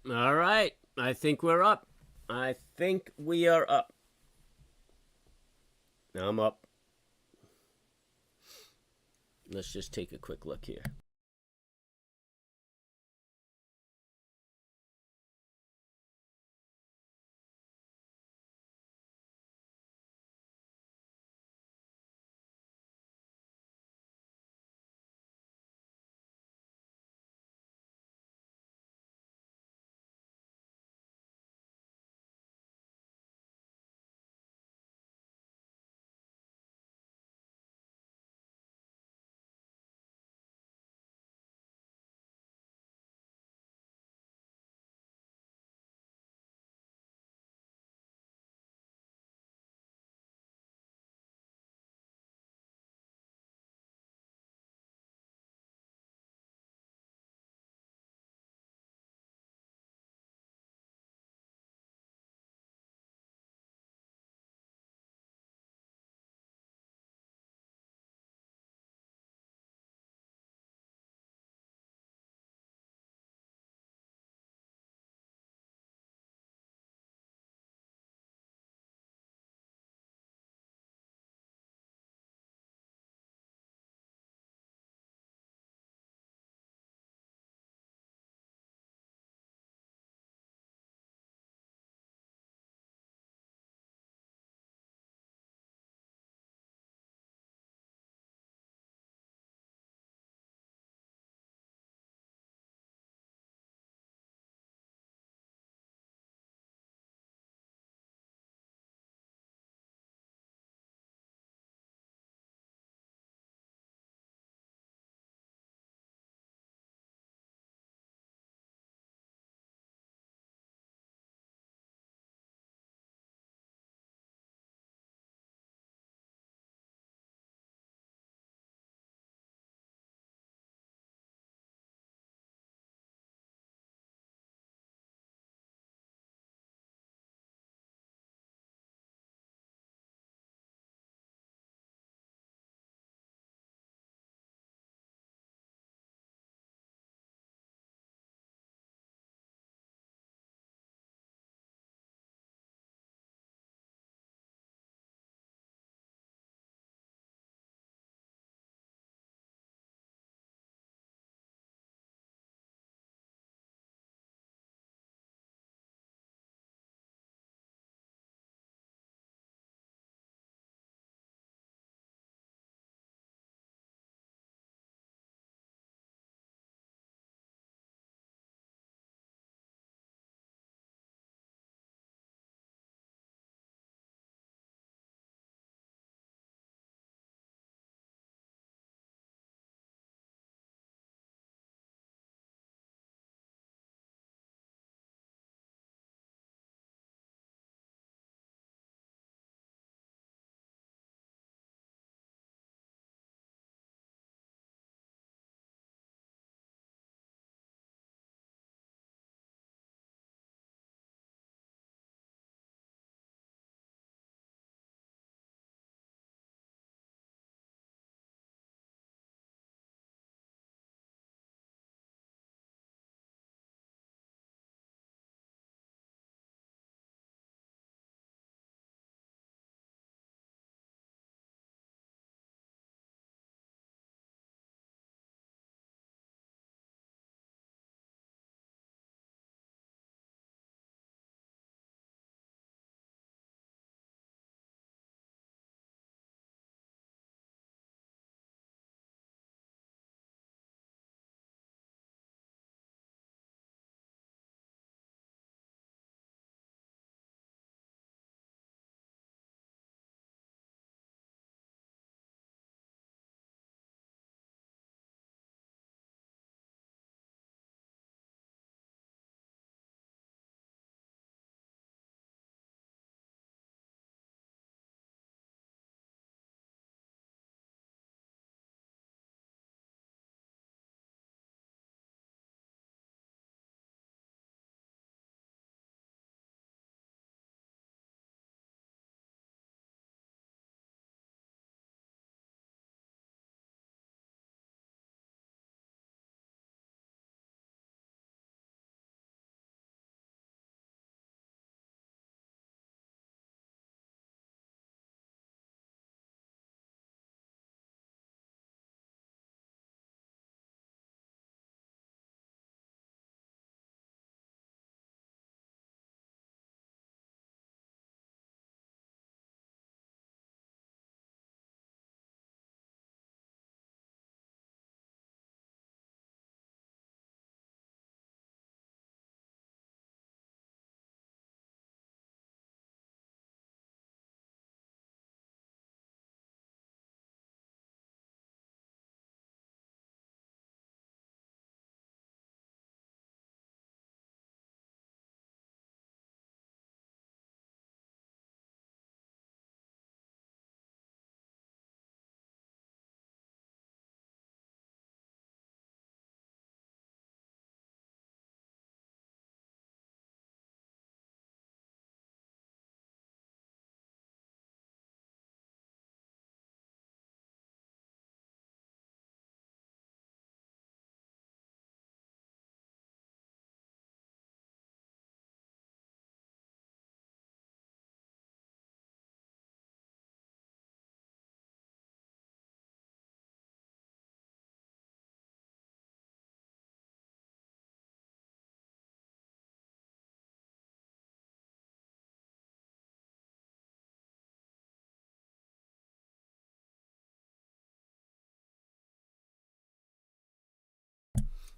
All right. I think we're up. I think we are up. I'm up. Let's just take a quick look here.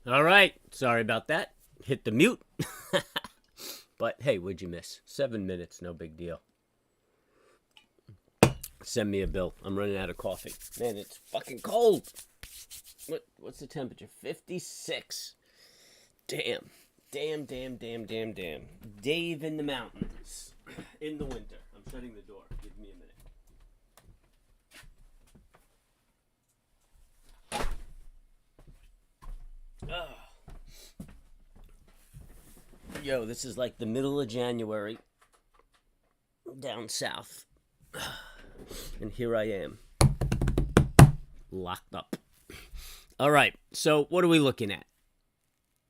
All right. Sorry about that. Hit the mute. But hey, what'd you miss? 7 minutes, no big deal. Send me a bill. I'm running out of coffee. Man, it's fucking cold. What's the temperature? 56. Damn. Damn. Dave in the mountains. In the winter. I'm shutting the door. Give me a minute. Oh. Yo, this is like the middle of January down south. And here I am. Locked up. All right, so what are we looking at?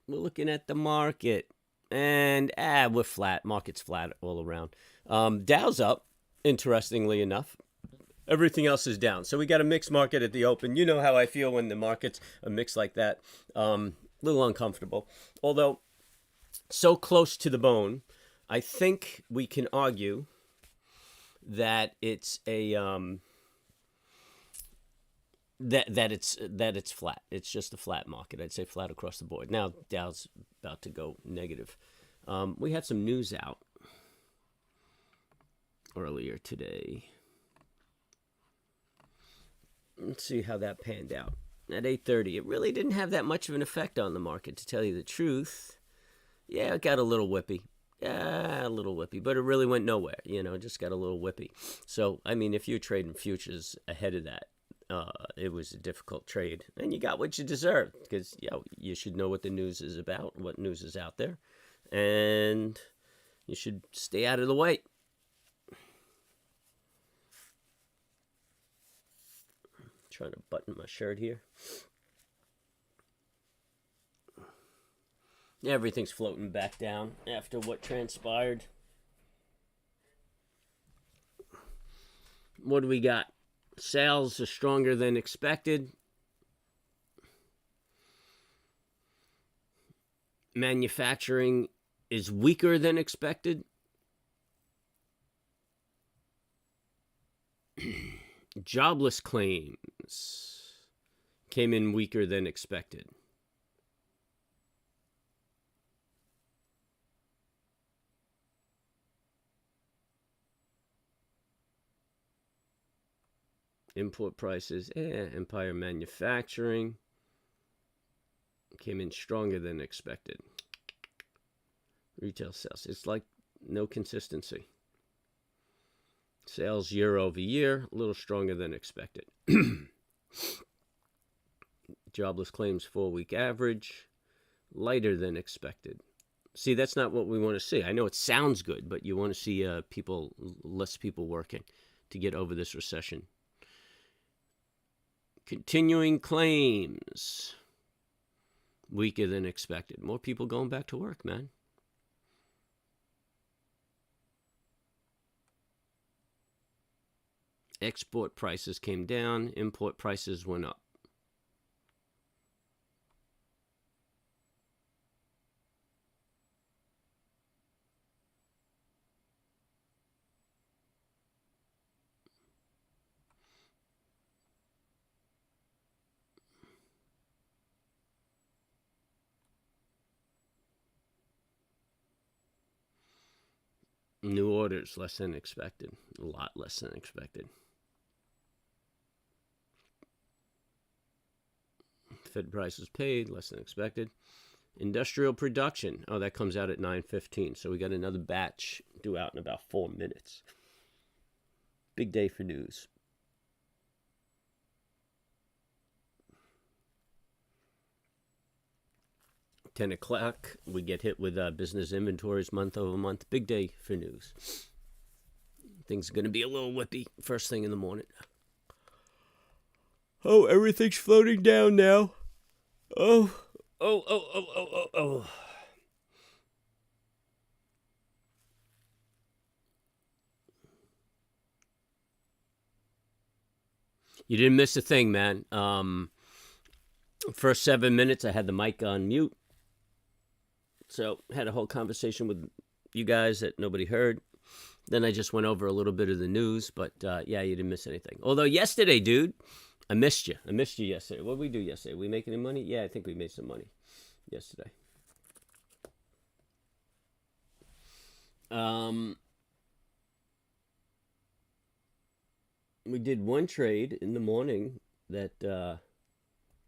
We're looking at the market. And, we're flat. Market's flat all around. Dow's up, interestingly enough. Everything else is down. So we got a mixed market at the open. You know how I feel when the market's a mix like that. A little uncomfortable. Although, so close to the bone, I think we can argue that it's a that it's flat. It's just a flat market. I'd say flat across the board. Now Dow's about to go negative. We had some news out earlier today. Let's see how that panned out. At 8:30, it really didn't have that much of an effect on the market, to tell you the truth. Yeah, it got a little whippy. Yeah, a little whippy, but it really went nowhere. Just got a little whippy. So, I mean, if you're trading futures ahead of that, it was a difficult trade. And you got what you deserved, because you should know what the news is about, what news is out there. And you should stay out of the way. Trying to button my shirt here. Everything's floating back down after what transpired. What do we got? Sales are stronger than expected. Manufacturing is weaker than expected. Jobless claims came in weaker than expected. Import prices, Empire Manufacturing came in stronger than expected. Retail sales, it's like no consistency. Sales year over year, a little stronger than expected. Jobless claims 4-week average, lighter than expected. See, that's not what we want to see. I know it sounds good, but you want to see less people working to get over this recession. Continuing claims, weaker than expected. More people going back to work, man. Export prices came down, import prices went up. New orders, less than expected. A lot less than expected. Fed prices paid, less than expected. Industrial production. Oh, that comes out at 9:15. So we got another batch due out in about 4 minutes. Big day for news. $10 we get hit with business inventories month over month. Big day for news. Things are going to be a little whippy first thing in the morning. Oh, everything's floating down now. Oh. You didn't miss a thing, man. First 7 minutes, I had the mic on mute. So, had a whole conversation with you guys that nobody heard. Then I just went over a little bit of the news, but you didn't miss anything. Although yesterday, dude, I missed you. I missed you yesterday. What did we do yesterday? We make any money? Yeah, I think we made some money. yesterday. We did one trade in the morning that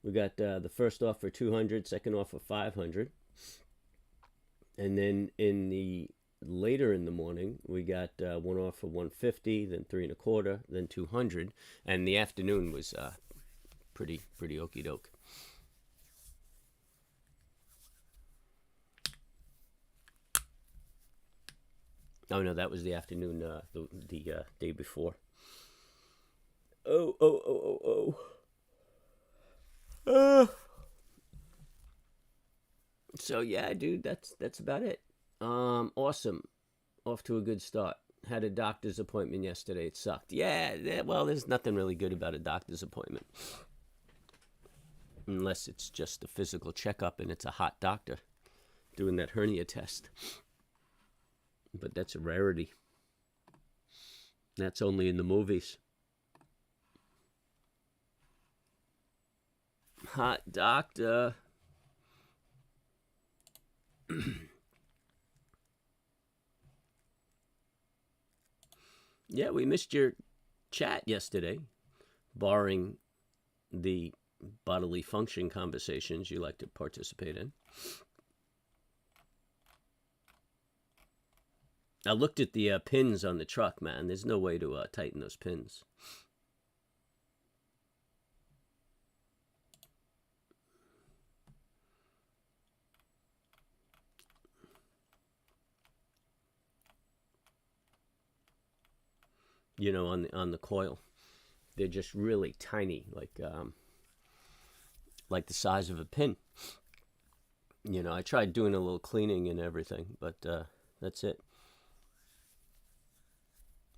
we got the first offer 200, second offer 500, and then in the later in the morning we got one offer 150, then 3.25, then 200, and the afternoon was pretty okey doke. Oh no, that was the afternoon, the day before. Oh. So yeah, dude, that's about it. Awesome. Off to a good start. Had a doctor's appointment yesterday. It sucked. Yeah, well, there's nothing really good about a doctor's appointment. Unless it's just a physical checkup and it's a hot doctor doing that hernia test. But that's a rarity. That's only in the movies. Hot doctor. Yeah, we missed your chat yesterday, barring the bodily function conversations you like to participate in. I looked at the pins on the truck, man. There's no way to tighten those pins. You know, on the coil, they're just really tiny, like the size of a pin. You know, I tried doing a little cleaning and everything, but that's it.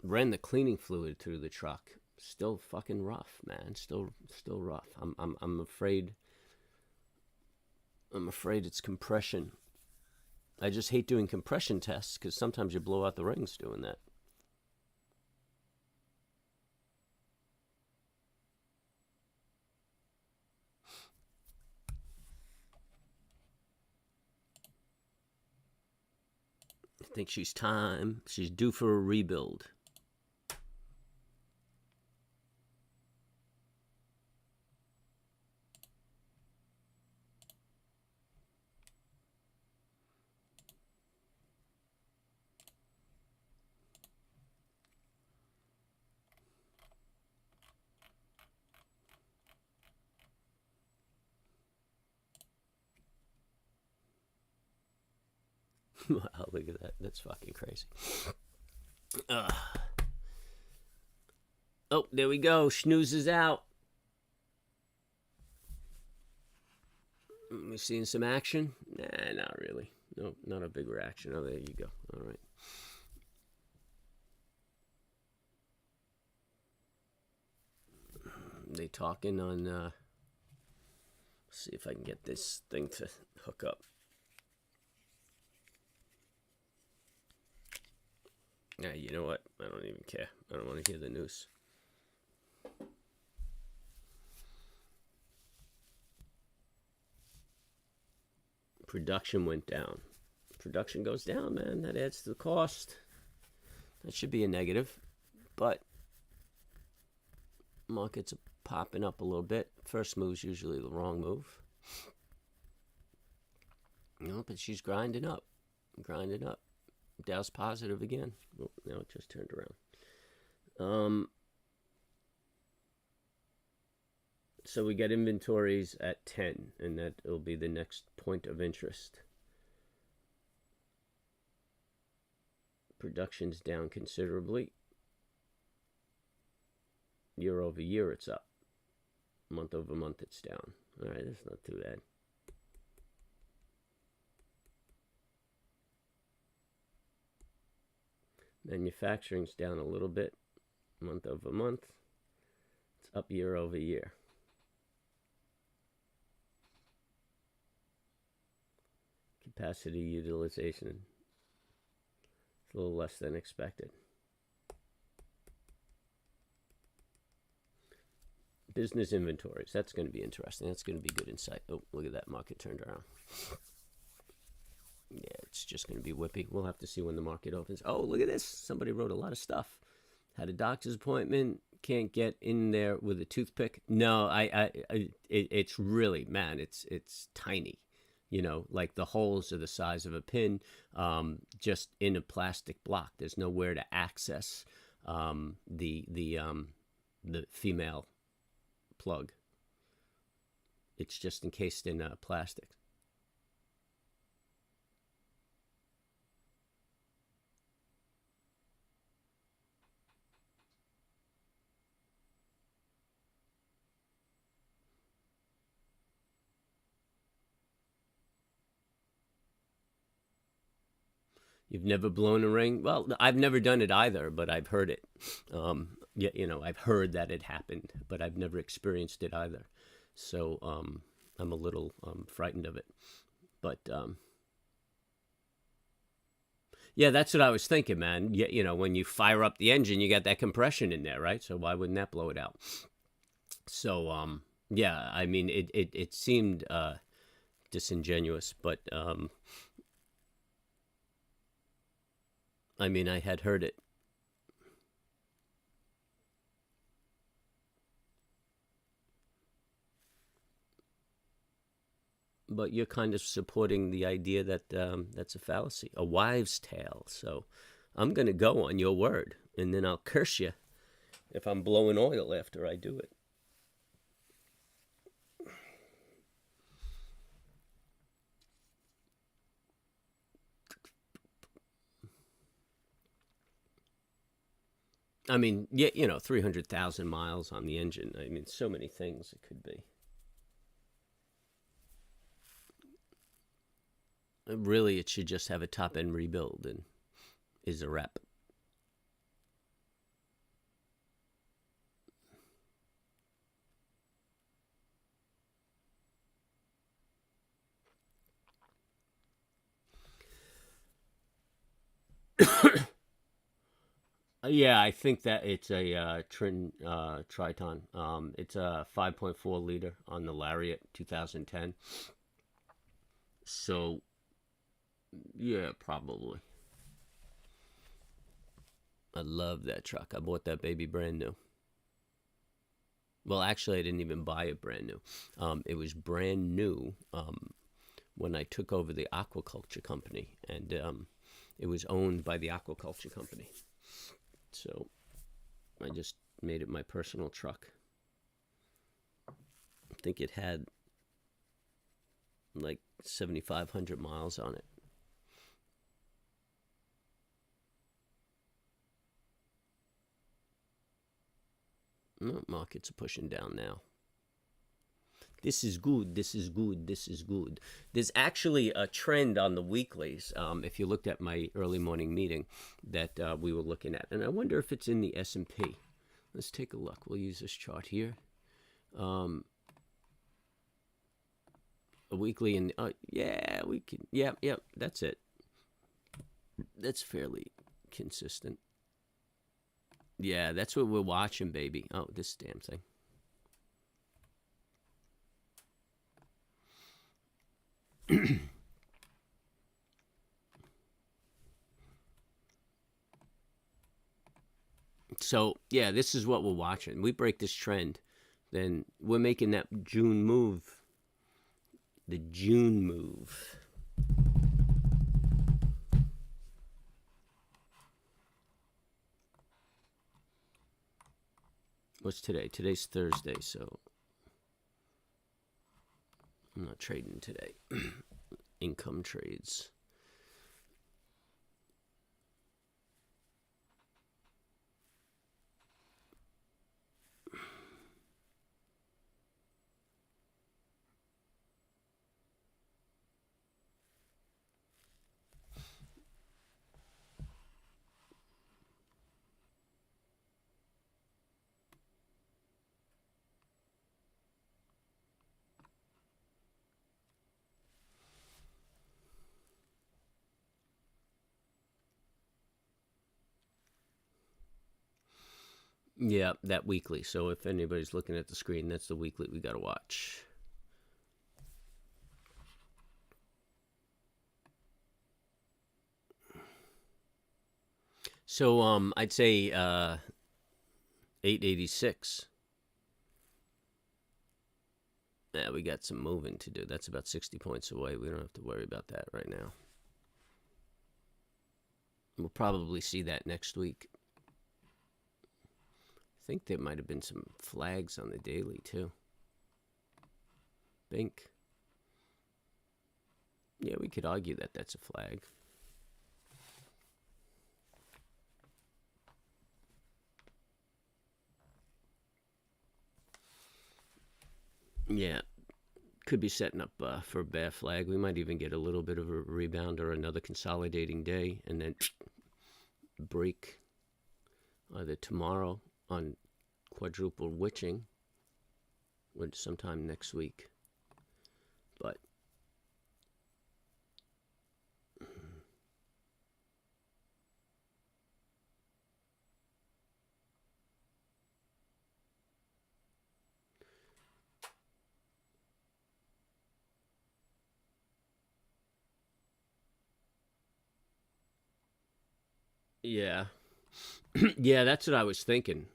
Ran the cleaning fluid through the truck. Still fucking rough, man. Still rough. I'm afraid. I'm afraid it's compression. I just hate doing compression tests because sometimes you blow out the rings doing that. I think she's time. She's due for a rebuild. Wow, look at that. That's fucking crazy. Oh, there we go. Snooze is out. We seeing some action? Nah, not really. No, not a big reaction. Oh, there you go. All right. They talking on... see if I can get this thing to hook up. Yeah, you know what? I don't even care. I don't want to hear the news. Production went down. Production goes down, man. That adds to the cost. That should be a negative. But markets are popping up a little bit. First move's usually the wrong move. No, but she's grinding up. Dow's positive again. Oh, now it just turned around. So we got inventories at 10, and that will be the next point of interest. Production's down considerably. Year over year, it's up. Month over month, it's down. All right, that's not too bad. Manufacturing's down a little bit, month over month. It's up year over year. Capacity utilization is a little less than expected. Business inventories. That's going to be interesting. That's going to be good insight. Oh, look at that. Market turned around. Yeah, it's just going to be whippy. We'll have to see when the market opens. Oh, look at this. Somebody wrote a lot of stuff. Had a doctor's appointment. Can't get in there with a toothpick. No, it's really, man, it's tiny. You know, like the holes are the size of a pin, just in a plastic block. There's nowhere to access the female plug. It's just encased in plastic. You've never blown a ring? Well, I've never done it either, but I've heard it. Yeah, you know, I've heard that it happened, but I've never experienced it either. So I'm a little frightened of it. But yeah, that's what I was thinking, man. You know, when you fire up the engine, you got that compression in there, right? So why wouldn't that blow it out? So yeah, I mean, it seemed disingenuous, but I mean, I had heard it. But you're kind of supporting the idea that that's a fallacy, a wives' tale. So I'm going to go on your word, and then I'll curse you if I'm blowing oil after I do it. I mean, yeah, you know, 300,000 miles on the engine. I mean, so many things it could be. Really, it should just have a top end rebuild and is a wrap. Yeah, I think that it's a Triton. It's a 5.4 liter on the Lariat 2010. So yeah, probably. I love that truck. I bought that baby brand new. Well, actually, I didn't even buy it brand new. It was brand new when I took over the aquaculture company, and it was owned by the aquaculture company. So I just made it my personal truck. I think it had like 7,500 miles on it. No, markets are pushing down now. This is good. This is good. This is good. There's actually a trend on the weeklies. If you looked at my early morning meeting that we were looking at, and I wonder if it's in the S&P. Let's take a look. We'll use this chart here. A weekly, and yeah, we can. Yeah, that's it. That's fairly consistent. Yeah, that's what we're watching, baby. Oh, this damn thing. So yeah, this is what we're watching. We break this trend, then we're making that June move. The June move. What's today? Today's Thursday, so I'm not trading today. Income trades. Yeah, that weekly. So if anybody's looking at the screen, that's the weekly we got to watch. So I'd say 886. Yeah, we got some moving to do. That's about 60 points away. We don't have to worry about that right now. We'll probably see that next week. I think there might have been some flags on the daily too. Bink. Yeah, we could argue that that's a flag. Yeah, could be setting up for a bear flag. We might even get a little bit of a rebound or another consolidating day and then break either tomorrow on quadruple witching or sometime next week. But yeah. Yeah, that's what I was thinking.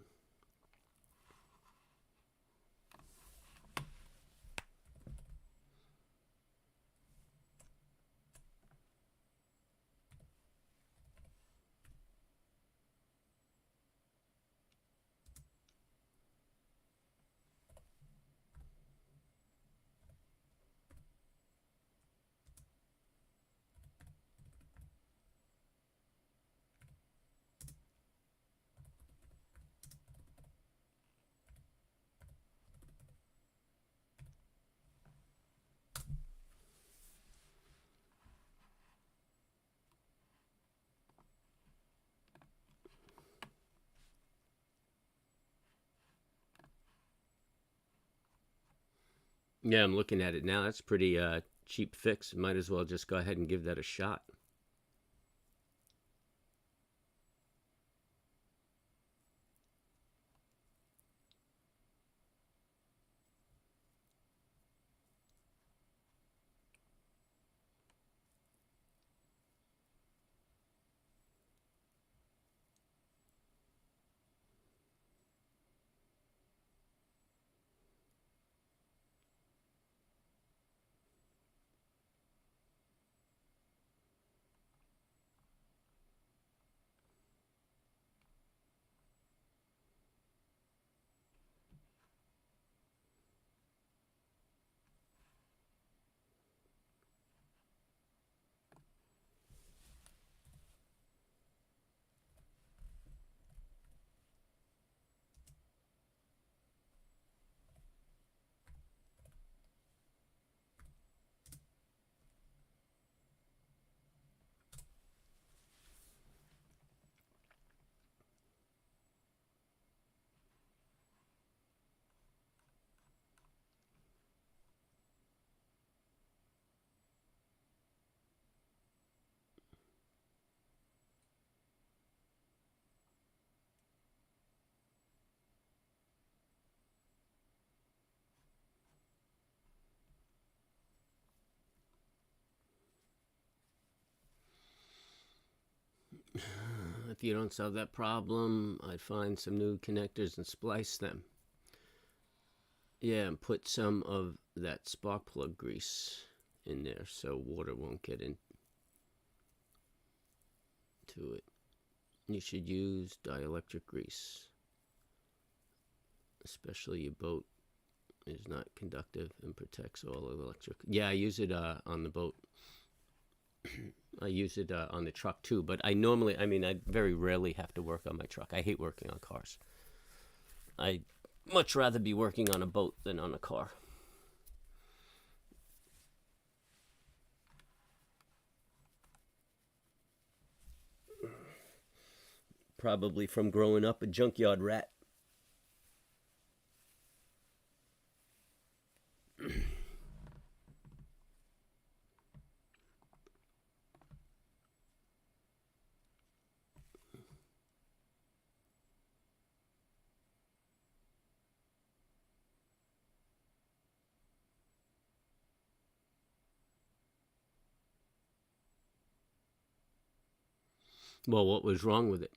Yeah, I'm looking at it now. That's pretty cheap fix. Might as well just go ahead and give that a shot. If you don't solve that problem, I'd find some new connectors and splice them. Yeah, and put some of that spark plug grease in there so water won't get into it. You should use dielectric grease, especially your boat is not conductive and protects all electric. Yeah, I use it on the boat. I use it on the truck too, but I very rarely have to work on my truck. I hate working on cars. I'd much rather be working on a boat than on a car. Probably from growing up a junkyard rat. Well, what was wrong with it?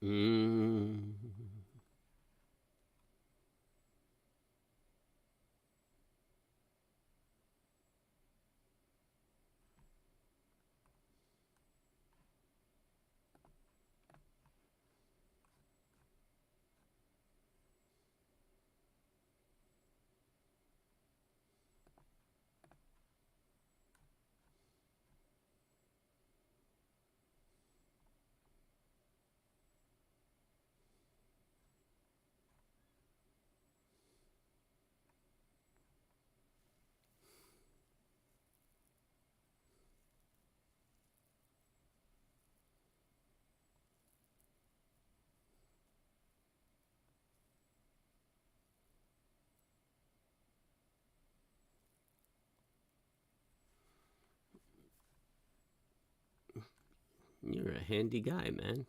Mm. You're a handy guy, man.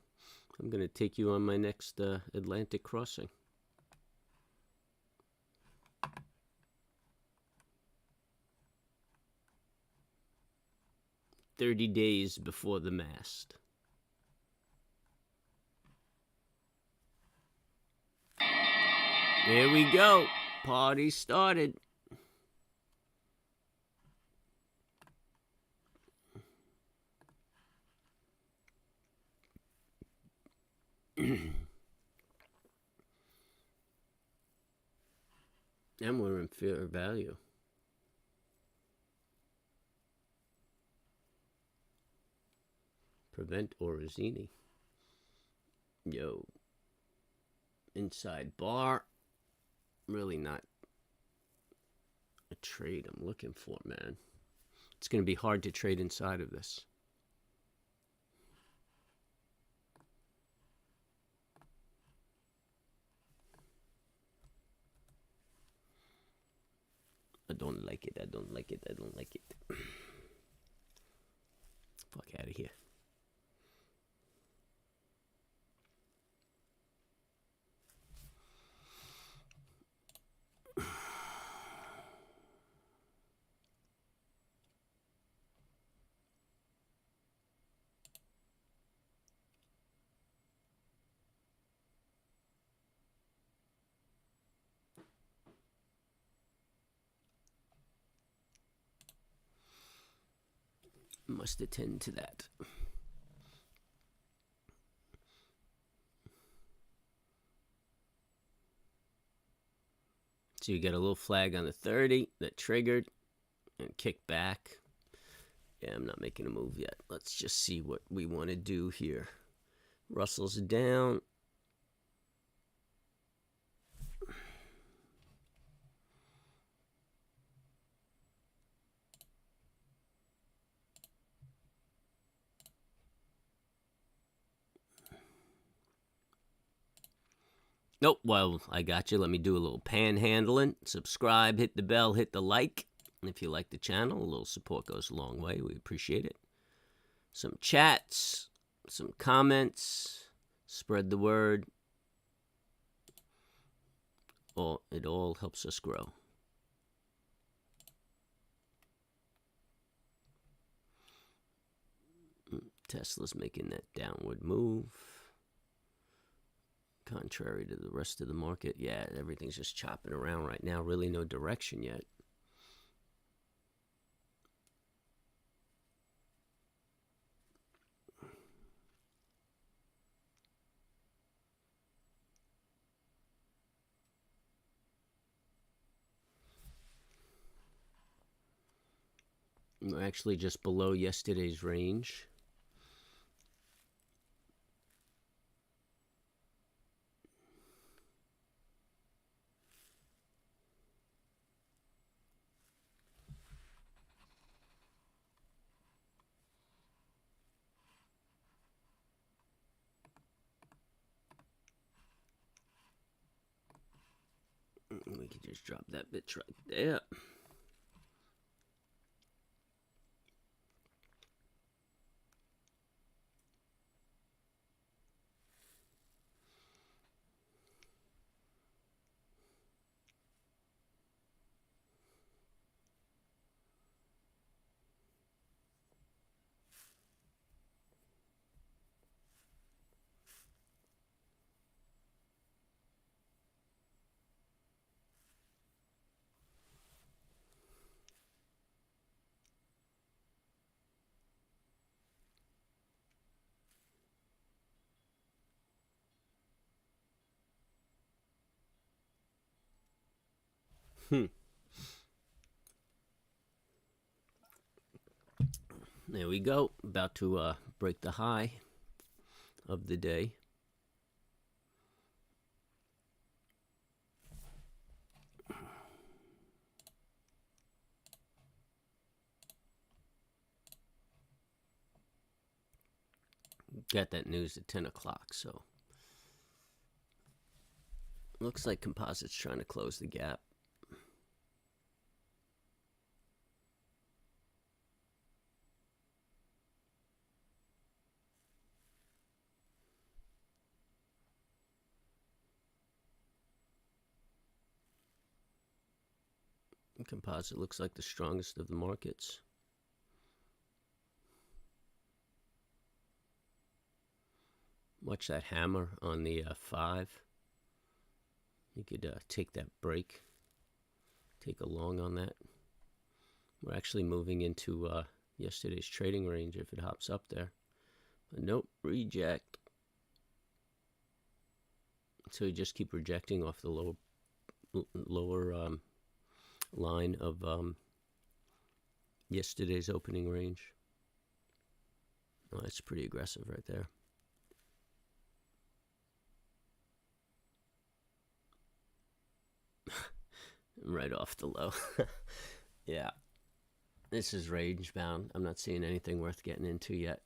I'm going to take you on my next Atlantic crossing. 30 days before the mast. There we go. Party started. And we're in fair value. Prevent Orazini. Yo. Inside bar. Really not a trade I'm looking for, man. It's going to be hard to trade inside of this. I don't like it. I don't like it. I don't like it. Fuck out of here. Must attend to that. So you get a little flag on the 30 that triggered and kicked back. Yeah, I'm not making a move yet. Let's just see what we want to do here. Russell's down. Nope, well, I got you. Let me do a little panhandling. Subscribe, hit the bell, hit the like. If you like the channel, a little support goes a long way. We appreciate it. Some chats, some comments, spread the word. It all helps us grow. Tesla's making that downward move. Contrary to the rest of the market. Yeah, everything's just chopping around right now. Really no direction yet. We're actually just below yesterday's range. We can just drop that bit right there. There we go. About to break the high of the day. Got that news at 10 o'clock, so looks like Composite's trying to close the gap. Composite looks like the strongest of the markets. Watch that hammer on the 5. You could take that break, take a long on that. We're actually moving into yesterday's trading range if it hops up there. But nope, reject. So you just keep rejecting off the lower line of yesterday's opening range. Oh, that's pretty aggressive right there. Right off the low. Yeah. This is range bound. I'm not seeing anything worth getting into yet.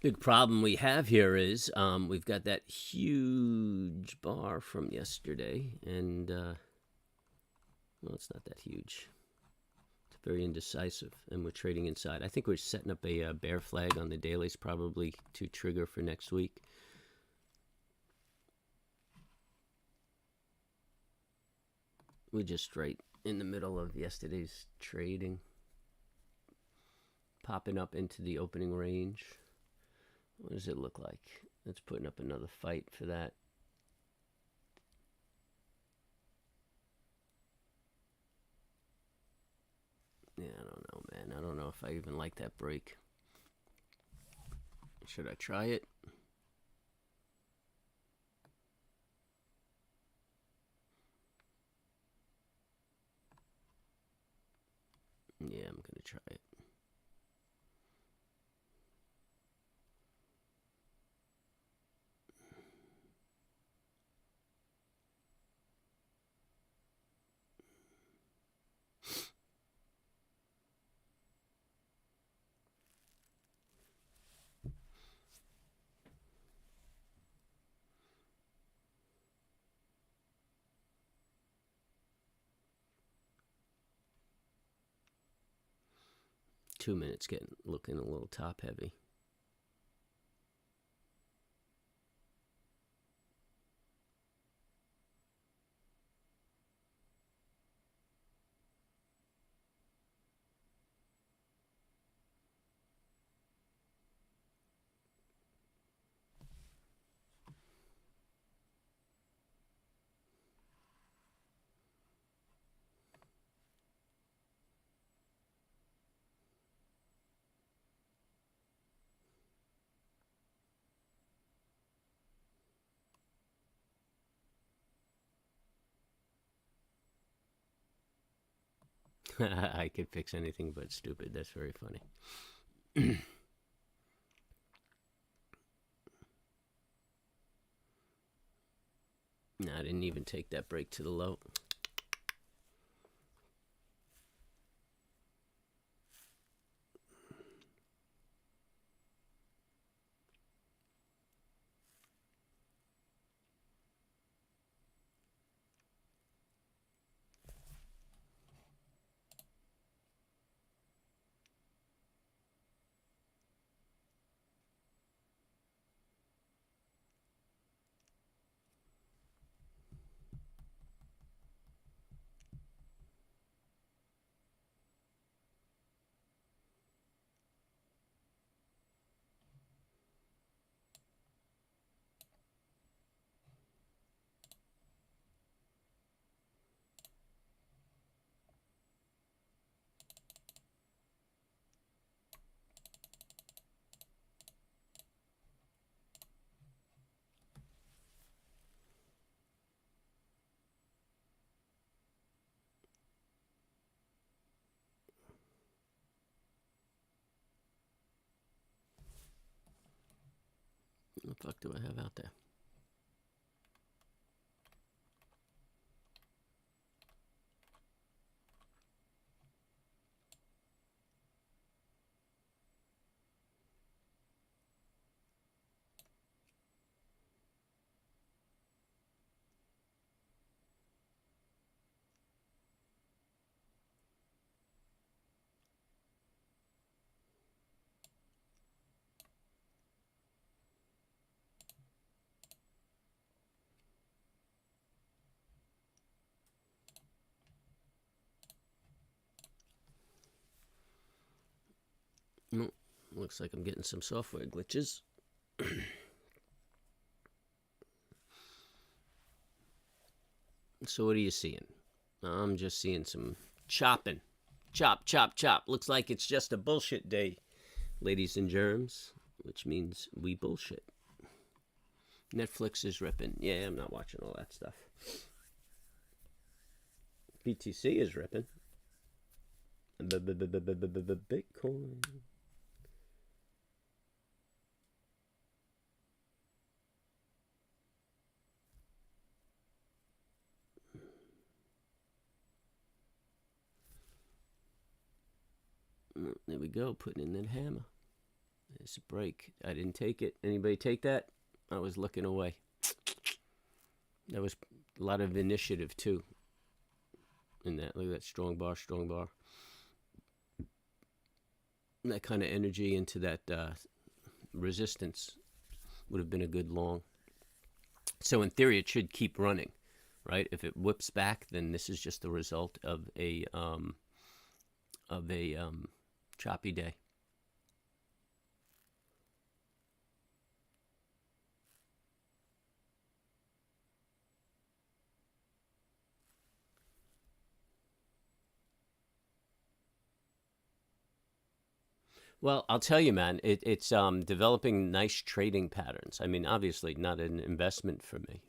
Big problem we have here is we've got that huge bar from yesterday, and well, it's not that huge. It's very indecisive, and we're trading inside. I think we're setting up a bear flag on the dailies, probably to trigger for next week. We're just right in the middle of yesterday's trading, popping up into the opening range. What does it look like? It's putting up another fight for that. Yeah, I don't know, man. I don't know if I even like that break. Should I try it? I'm going to try it. Two minutes looking a little top heavy. I could fix anything but stupid. That's very funny. No, I didn't even take that break to the low. What the fuck do I have out there? No, looks like I'm getting some software glitches. So what are you seeing? I'm just seeing some chopping. Chop, chop, chop. Looks like it's just a bullshit day, ladies and germs, which means we bullshit. Netflix is ripping. Yeah, I'm not watching all that stuff. BTC is ripping. Bitcoin. There we go, putting in that hammer. There's a break. I didn't take it. Anybody take that? I was looking away. That was a lot of initiative, too. In that, look at that strong bar, strong bar. That kind of energy into that resistance would have been a good long. So in theory, it should keep running, right? If it whips back, then this is just the result of a choppy day. Well, I'll tell you, man, it's developing nice trading patterns. I mean, obviously not an investment for me,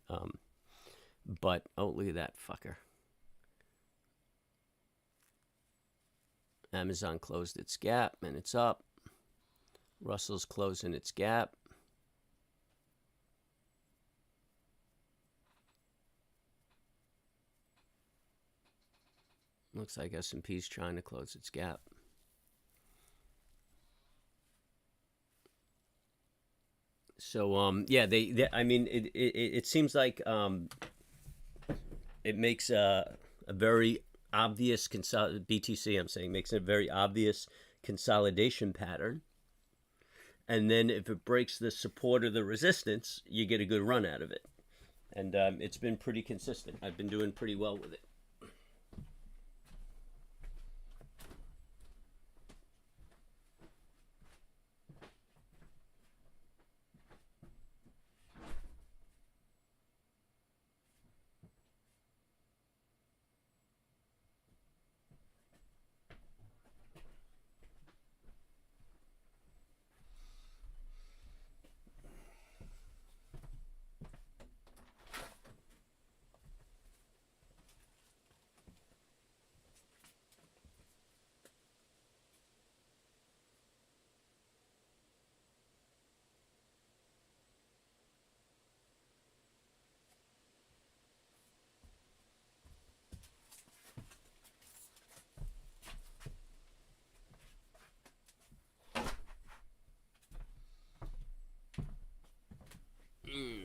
but oh, look at that fucker. Amazon closed its gap and it's up. Russell's closing its gap. Looks like S&P's trying to close its gap. So yeah, they I mean it seems like it makes a very obvious BTC, I'm saying, makes a very obvious consolidation pattern. And then if it breaks the support or the resistance, you get a good run out of it. And it's been pretty consistent. I've been doing pretty well with it.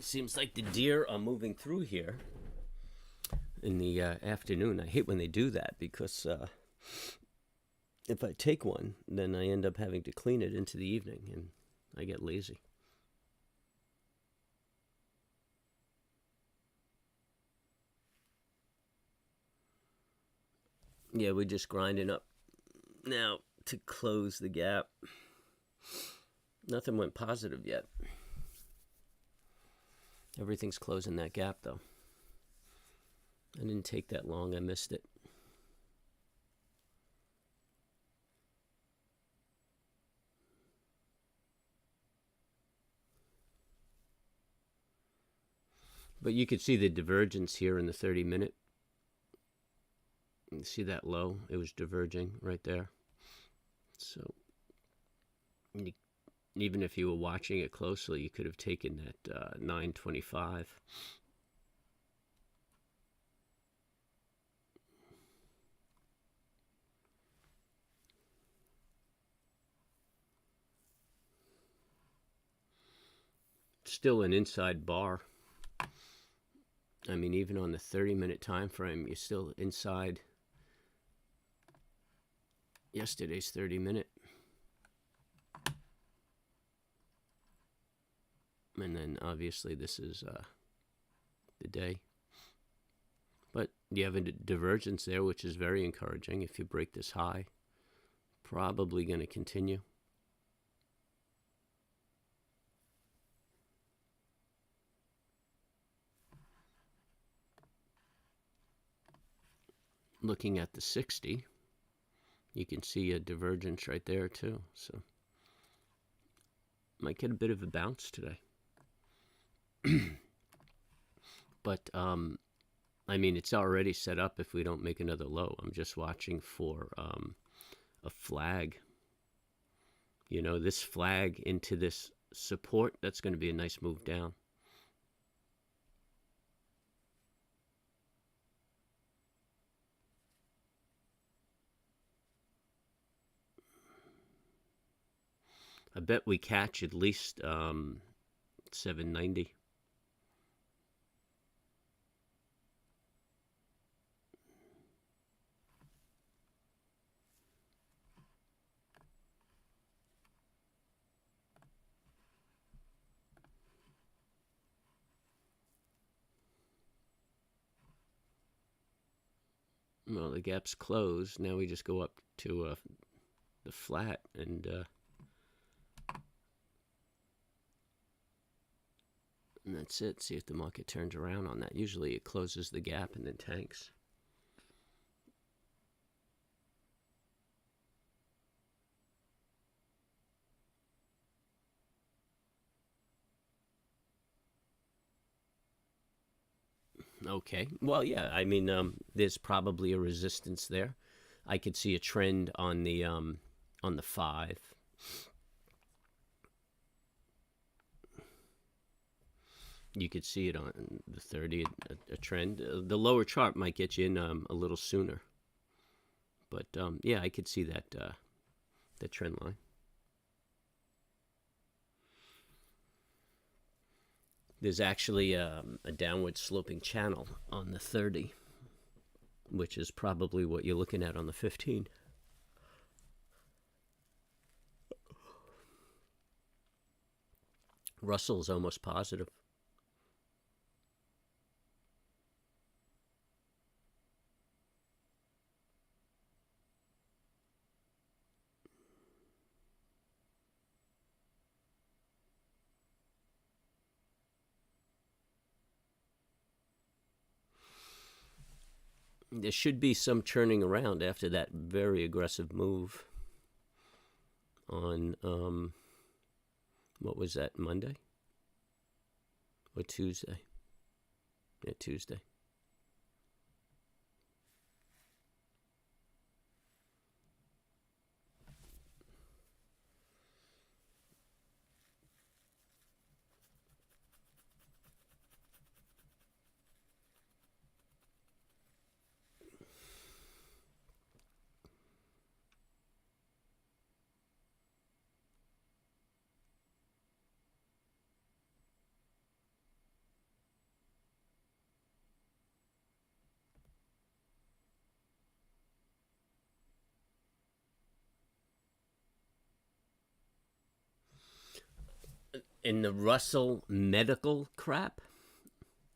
Seems like the deer are moving through here in the afternoon. I hate when they do that because if I take one, then I end up having to clean it into the evening, and I get lazy. Yeah, we're just grinding up now to close the gap. Nothing went positive yet. Everything's closing that gap, though. I didn't take that long. I missed it. But you could see the divergence here in the 30-minute. You see that low? It was diverging right there. So even if you were watching it closely, you could have taken that 925. Still an inside bar. I mean, even on the 30-minute time frame, you're still inside yesterday's 30-minute. And then obviously this is the day. But you have a divergence there, which is very encouraging. If you break this high, probably going to continue. Looking at the 60, you can see a divergence right there too. So might get a bit of a bounce today. But I mean, it's already set up if we don't make another low. I'm just watching for a flag. You know, this flag into this support, that's going to be a nice move down. I bet we catch at least 790. Well, the gap's closed. Now we just go up to the flat and that's it. See if the market turns around on that. Usually it closes the gap and then tanks. Okay. Well, yeah. I mean, there's probably a resistance there. I could see a trend on the 5. You could see it on the 30, a trend. The lower chart might get you in a little sooner. But yeah, I could see that trend line. There's actually a downward sloping channel on the 30, which is probably what you're looking at on the 15. Russell's almost positive. There should be some turning around after that very aggressive move on, what was that, Monday? Or Tuesday? Yeah, Tuesday. In the Russell medical crap?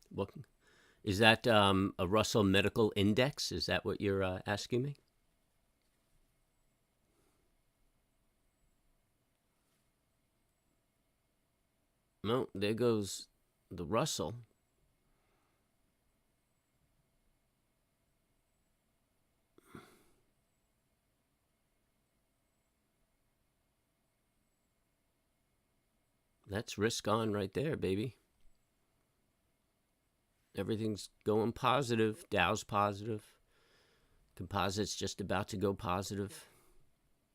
What is that? A Russell medical index? Is that what you're asking me? No, there goes the Russell. That's risk on right there, baby. Everything's going positive. Dow's positive. Composite's just about to go positive.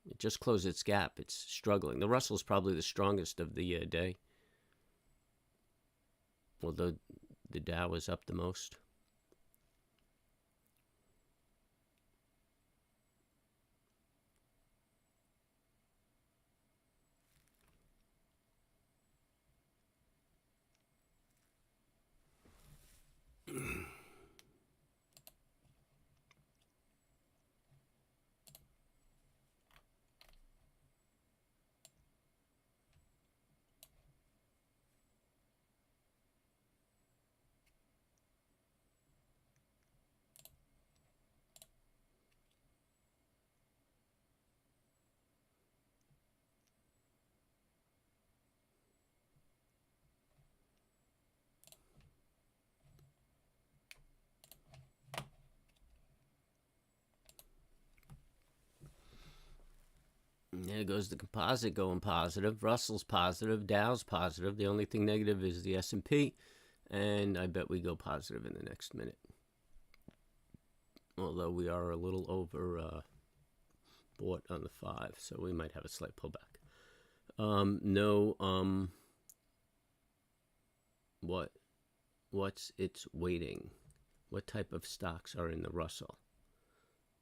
It just closed its gap. It's struggling. The Russell's probably the strongest of the day, although the Dow is up the most. There goes the composite going positive. Russell's positive. Dow's positive. The only thing negative is the S&P, and I bet we go positive in the next minute. Although we are a little over bought on the 5, so we might have a slight pullback. What's its weighting? What type of stocks are in the Russell?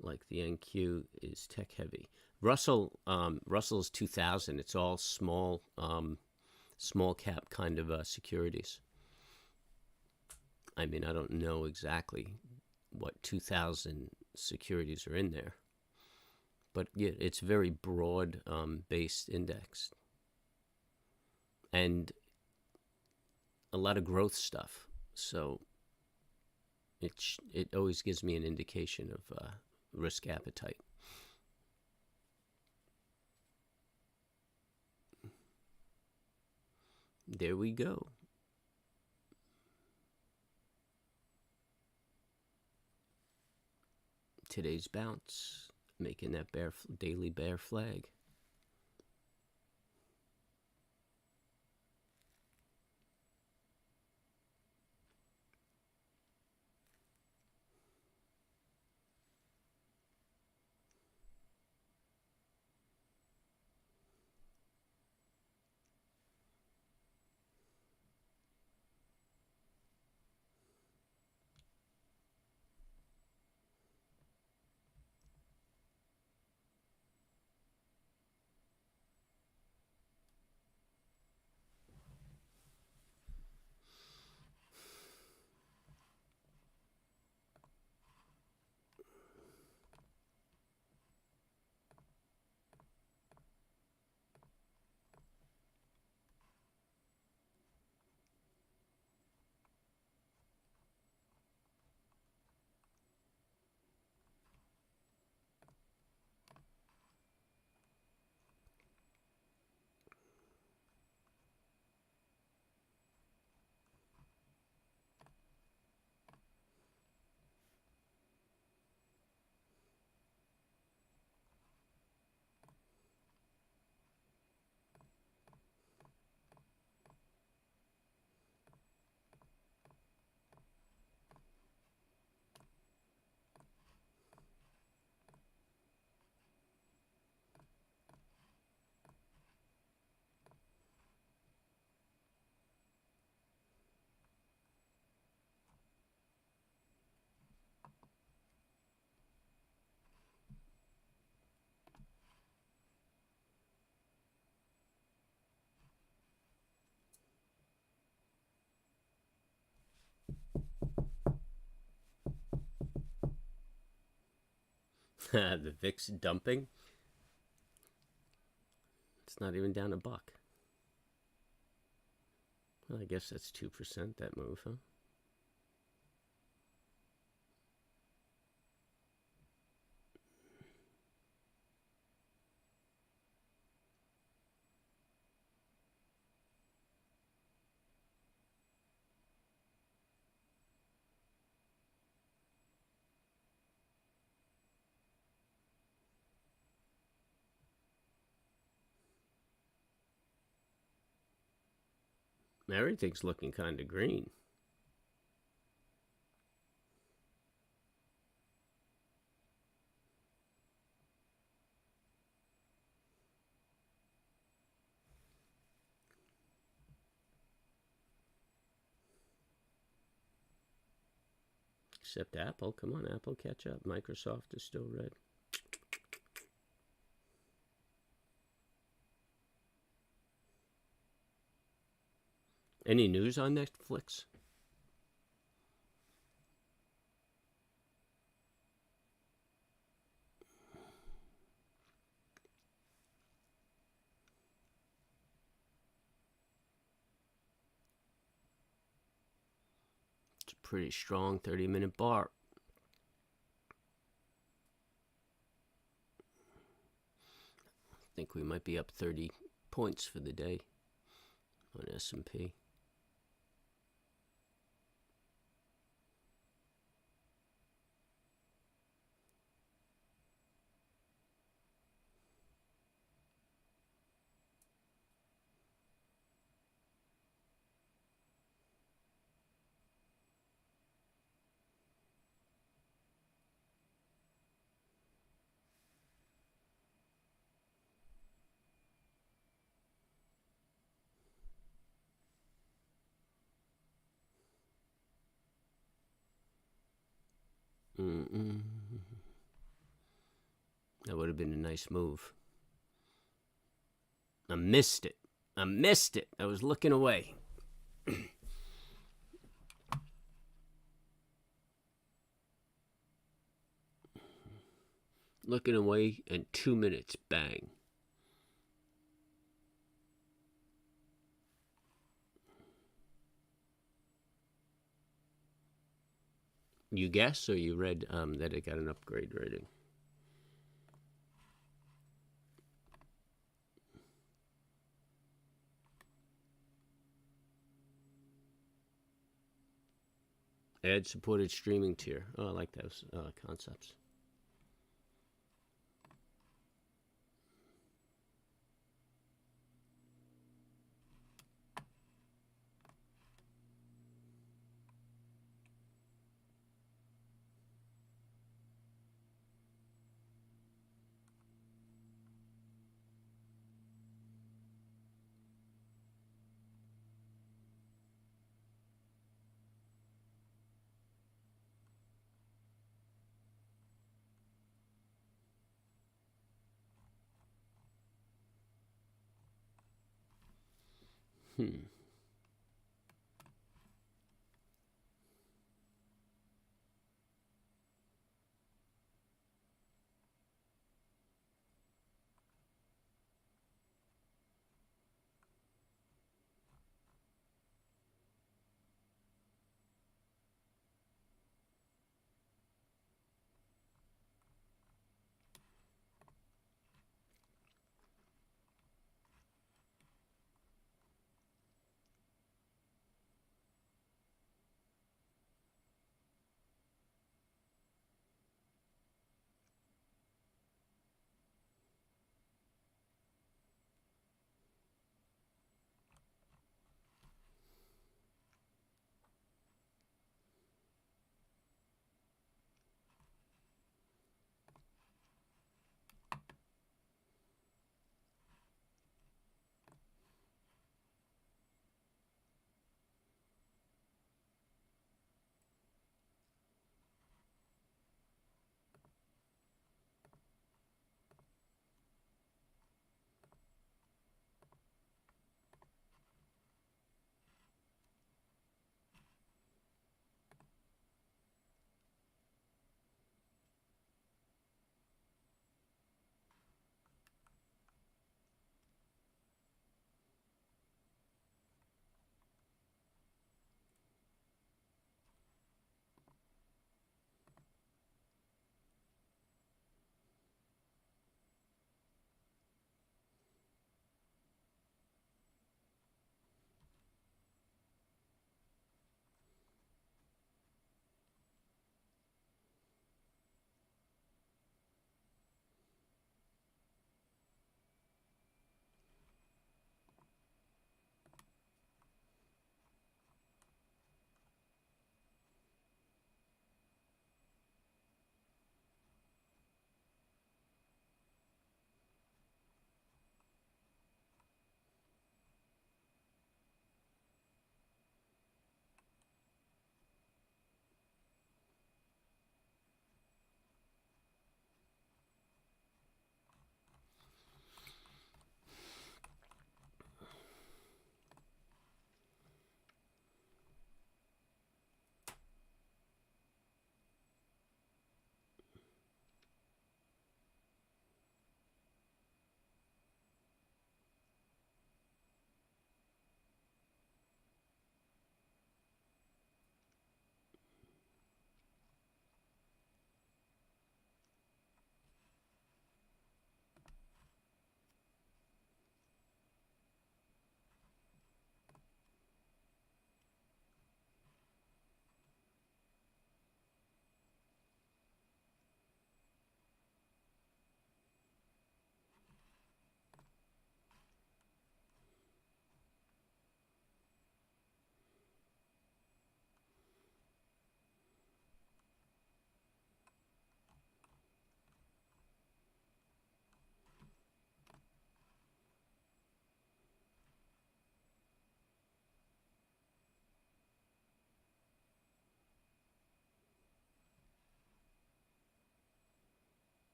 Like the NQ is tech heavy. Russell's 2000. It's all small cap kind of securities. I mean, I don't know exactly what 2000 securities are in there, but yeah, it's very broad based index, and a lot of growth stuff. So it always gives me an indication of risk appetite. There we go. Today's bounce, making that daily bear flag. The VIX dumping. It's not even down $1. Well, I guess that's 2%, that move, huh? Everything's looking kind of green. Except Apple. Come on, Apple, catch up. Microsoft is still red. Any news on Netflix? It's a pretty strong 30-minute bar. I think we might be up 30 points for the day on S&P. That would have been a nice move. I missed it. I was looking away. Looking away, and 2 minutes, bang. You guess, or you read that it got an upgrade rating? Ad-supported streaming tier. Oh, I like those concepts.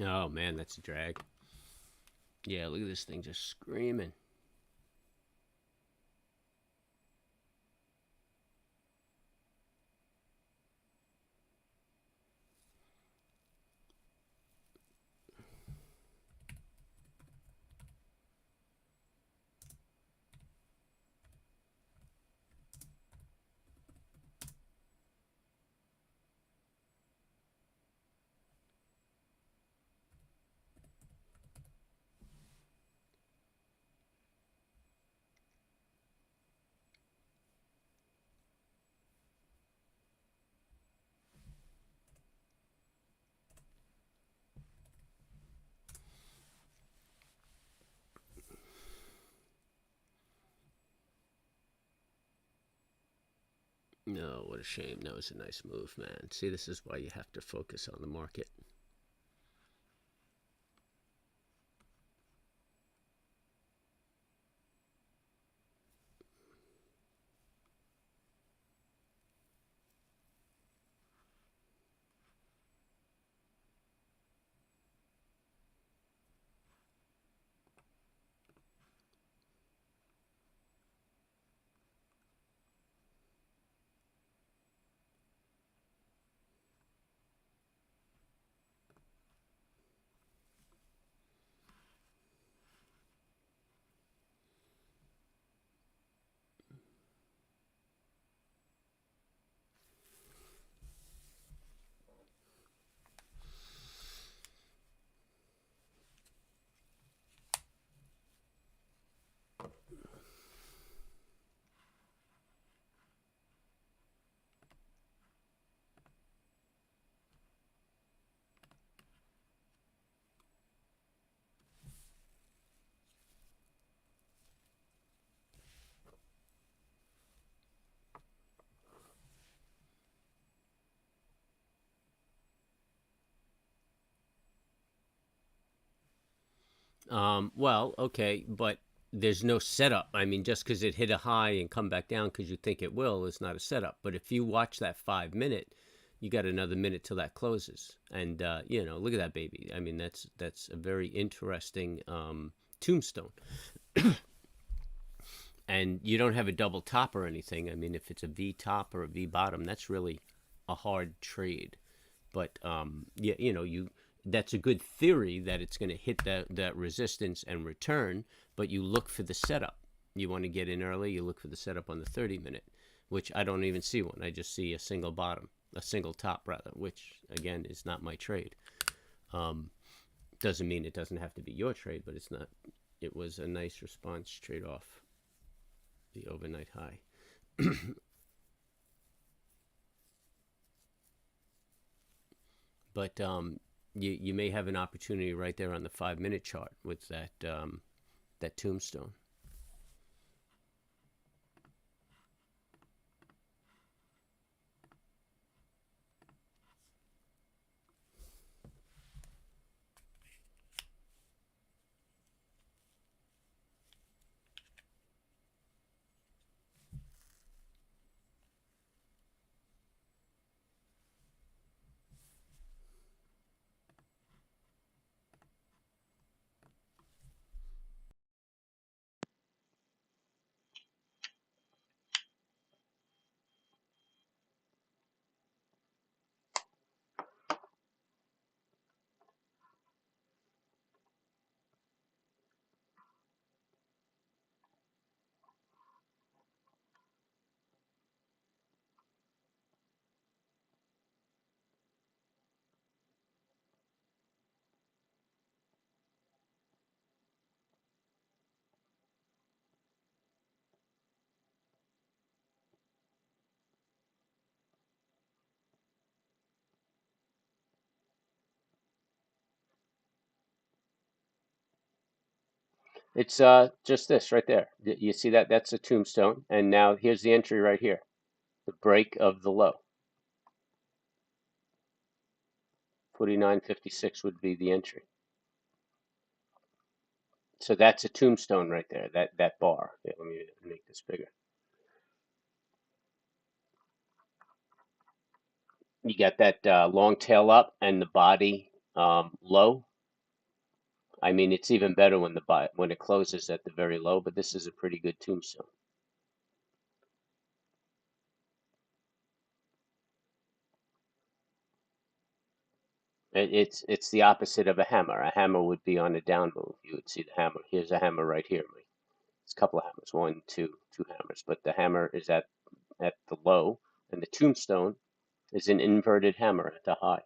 Oh man, that's a drag. Yeah, look at this thing just screaming. No, what a shame. That was a nice move, man. See, this is why you have to focus on the market. Well, okay, but there's no setup. I mean, just because it hit a high and come back down because you think it will is not a setup. But if you watch that 5 minute, you got another minute till that closes, and look at that baby. I mean, that's a very interesting tombstone. And you don't have a double top or anything. I mean, if it's a V top or a V bottom, that's really a hard trade. But yeah, that's a good theory that it's going to hit that resistance and return. But you look for the setup. You want to get in early. You look for the setup on the 30 minute, which I don't even see one. I just see a single bottom, a single top rather, which again is not my trade. Doesn't mean it doesn't have to be your trade, but it's not. It was a nice response trade off the overnight high. But you may have an opportunity right there on the 5 minute chart with that tombstone. It's just this right there. You see that? That's a tombstone. And now here's the entry right here. The break of the low. 49.56 would be the entry. So that's a tombstone right there, that bar. Yeah, let me make this bigger. You got that long tail up and the body low. I mean, it's even better when the buy when it closes at the very low, but this is a pretty good tombstone. It's the opposite of a hammer. A hammer would be on a down move. You would see the hammer. Here's a hammer right here. It's a couple of hammers, one, two hammers. But the hammer is at the low, and the tombstone is an inverted hammer at the high.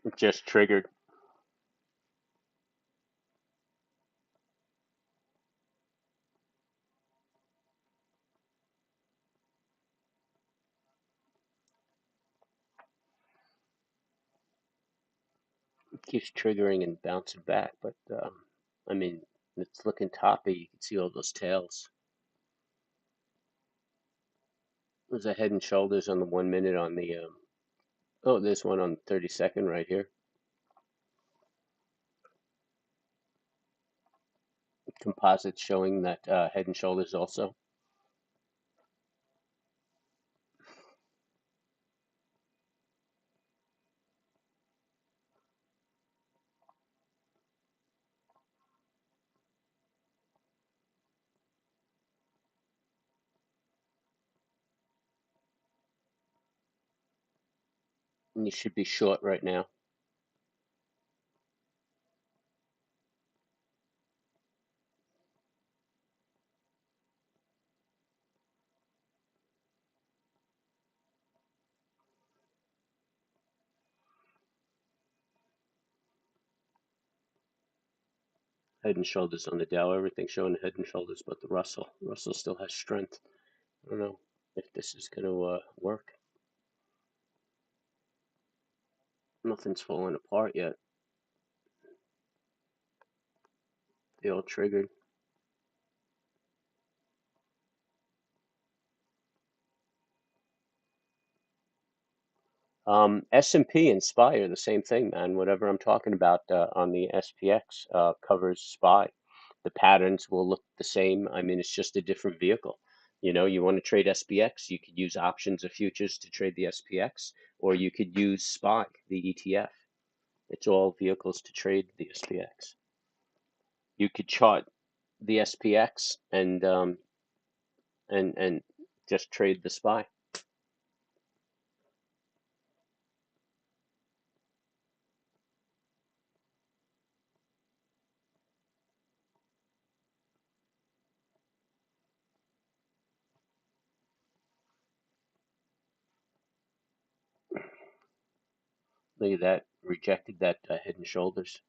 It just triggered. It keeps triggering and bouncing back, but I mean, it's looking toppy. You can see all those tails. There's a head and shoulders on the 1 minute on the. Oh, there's one on the 30-second right here. Composite showing that head and shoulders also. And you should be short right now. Head and shoulders on the Dow. Everything showing head and shoulders, but the Russell. Russell still has strength. I don't know if this is going to work. Nothing's falling apart yet. They all triggered. S&P and SPY are the same thing, man. Whatever I'm talking about on the SPX covers SPY. The patterns will look the same. I mean, it's just a different vehicle. You know, you want to trade SPX, you could use options or futures to trade the SPX, or you could use SPY, the ETF. It's all vehicles to trade the SPX. You could chart the SPX and just trade the SPY. Look at that, rejected that head and shoulders.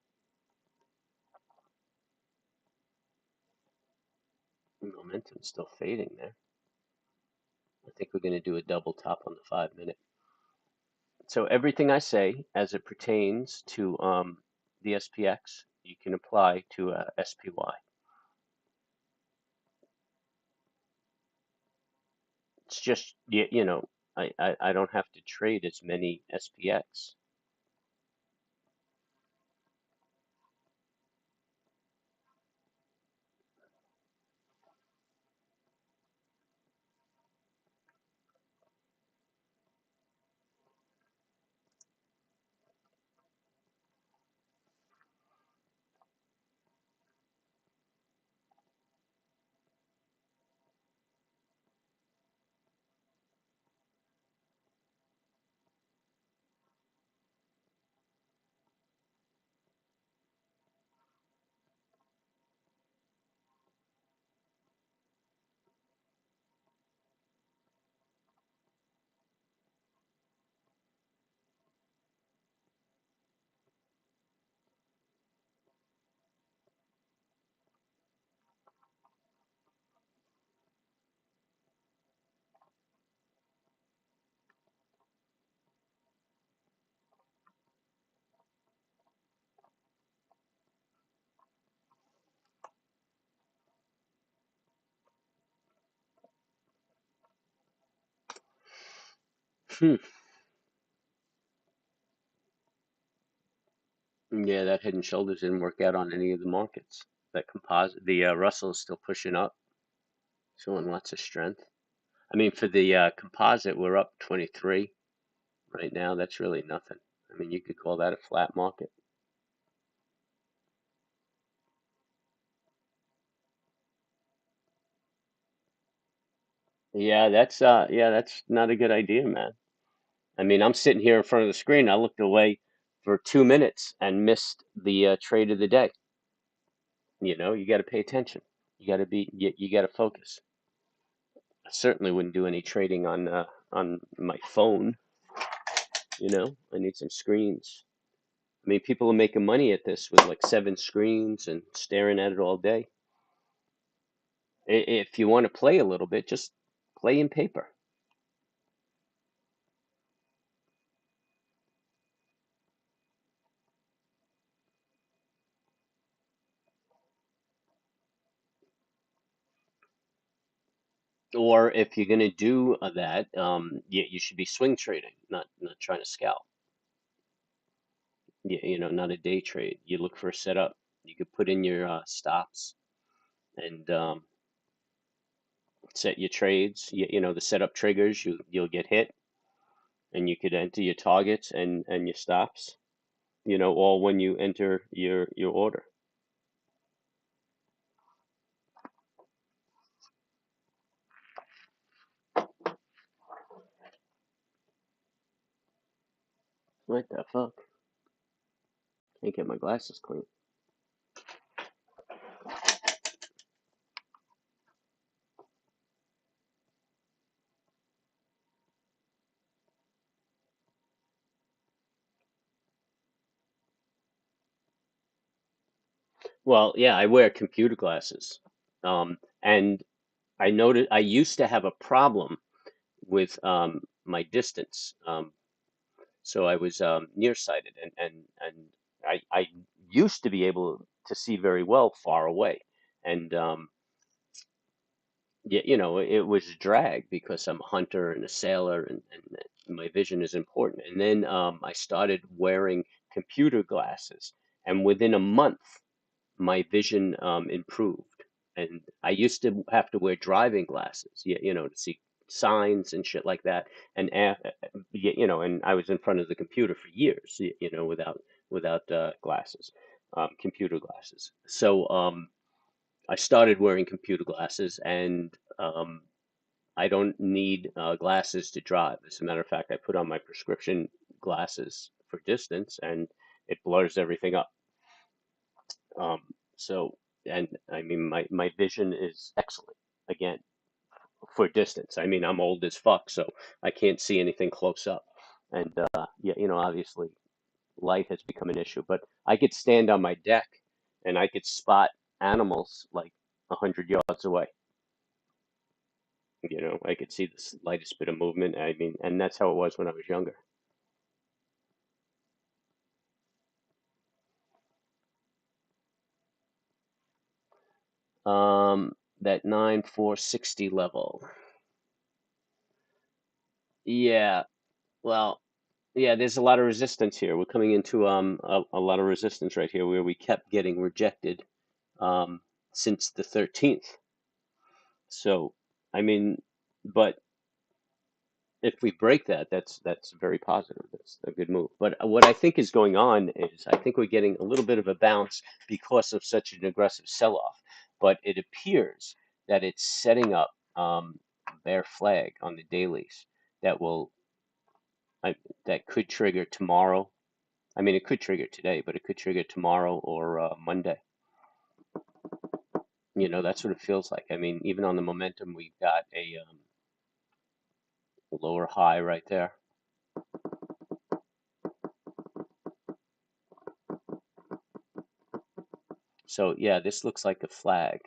Momentum still fading there. I think we're going to do a double top on the 5 minute. So everything I say as it pertains to the SPX, you can apply to SPY. It's just, you know, I don't have to trade as many SPX. Hmm. Yeah, that head and shoulders didn't work out on any of the markets. That composite, the Russell is still pushing up, showing lots of strength. I mean, for the composite, we're up 23 right now. That's really nothing. I mean, you could call that a flat market. Yeah, that's not a good idea, man. I mean, I'm sitting here in front of the screen. I looked away for 2 minutes and missed the trade of the day. You know, you got to pay attention. You got to focus. I certainly wouldn't do any trading on my phone. You know, I need some screens. I mean, people are making money at this with like 7 screens and staring at it all day. If you want to play a little bit, just play in paper. Or if you're going to do that, you should be swing trading, not trying to scalp. You know, not a day trade. You look for a setup. You could put in your stops and set your trades. You know, the setup triggers. You'll get hit, and you could enter your targets and your stops. You know, all when you enter your order. What the fuck? Can't get my glasses clean. Well, yeah, I wear computer glasses, and I noted I used to have a problem with my distance. so I was nearsighted, and I used to be able to see very well far away, and yeah, it was a drag because I'm a hunter and a sailor, and my vision is important. And then I started wearing computer glasses, and within a month, my vision improved. And I used to have to wear driving glasses, to see signs and shit like that. And and I was in front of the computer for years, without glasses, computer glasses. So I started wearing computer glasses, and um, I don't need glasses to drive. As a matter of fact, I put on my prescription glasses for distance, and it blurs everything up. Um, so, and I mean, my vision is excellent again for distance. I mean, I'm old as fuck, so I can't see anything close up. And yeah, obviously light has become an issue, but I could stand on my deck and I could spot animals like 100 yards away. I could see the slightest bit of movement. I mean, and that's how it was when I was younger. That 9,460 level. Yeah, well, yeah, there's a lot of resistance here. We're coming into a lot of resistance right here where we kept getting rejected um since the 13th. So, I mean, but if we break that, that's very positive. That's a good move. But what I think is going on is I think we're getting a little bit of a bounce because of such an aggressive sell-off. But it appears that it's setting up a bear flag on the dailies that will I, that could trigger tomorrow. I mean, it could trigger today, but it could trigger tomorrow or Monday. That's what it feels like. I mean, even on the momentum, we've got a lower high right there. So yeah, this looks like a flag.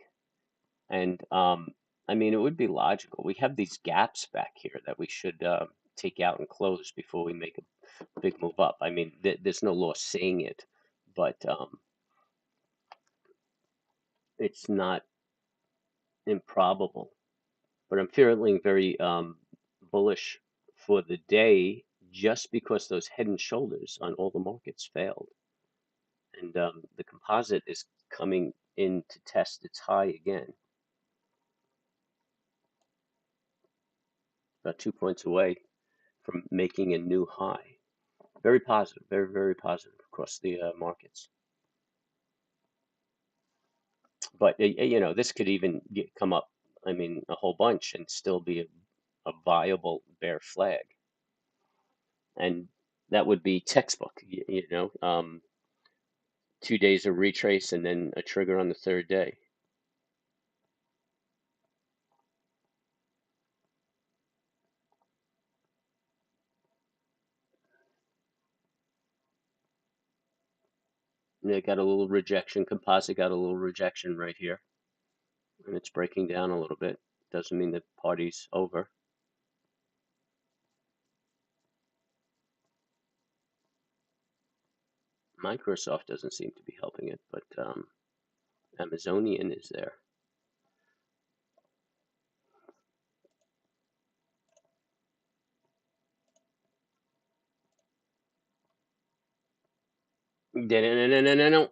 And I mean, it would be logical. We have these gaps back here that we should take out and close before we make a big move up. I mean, there's no law saying it, but it's not improbable. But I'm feeling very bullish for the day just because those head and shoulders on all the markets failed. And the composite is coming in to test its high again, about 2 points away from making a new high. Very positive, very, very positive across the markets. But this could even come up, I mean, a whole bunch and still be a viable bear flag. And that would be textbook, 2 days of retrace and then a trigger on the third day. And it got a little rejection, composite got a little rejection right here, and it's breaking down a little bit. Doesn't mean the party's over. Microsoft doesn't seem to be helping it, but Amazonian is there. No.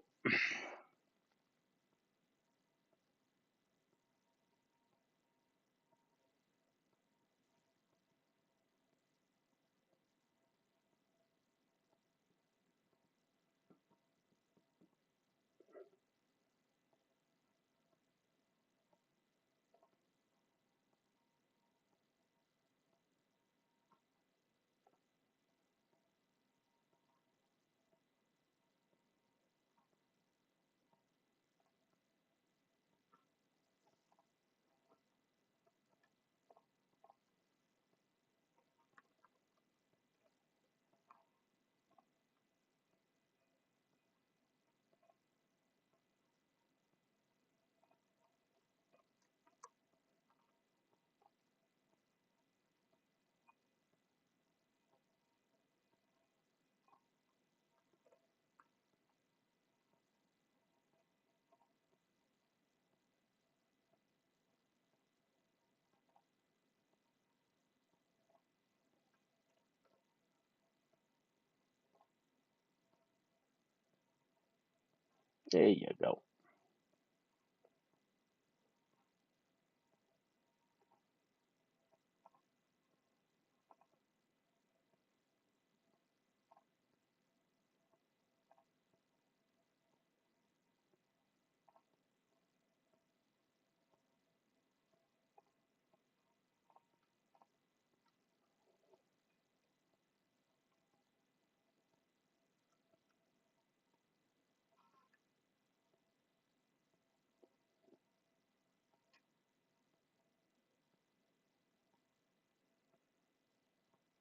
There you go.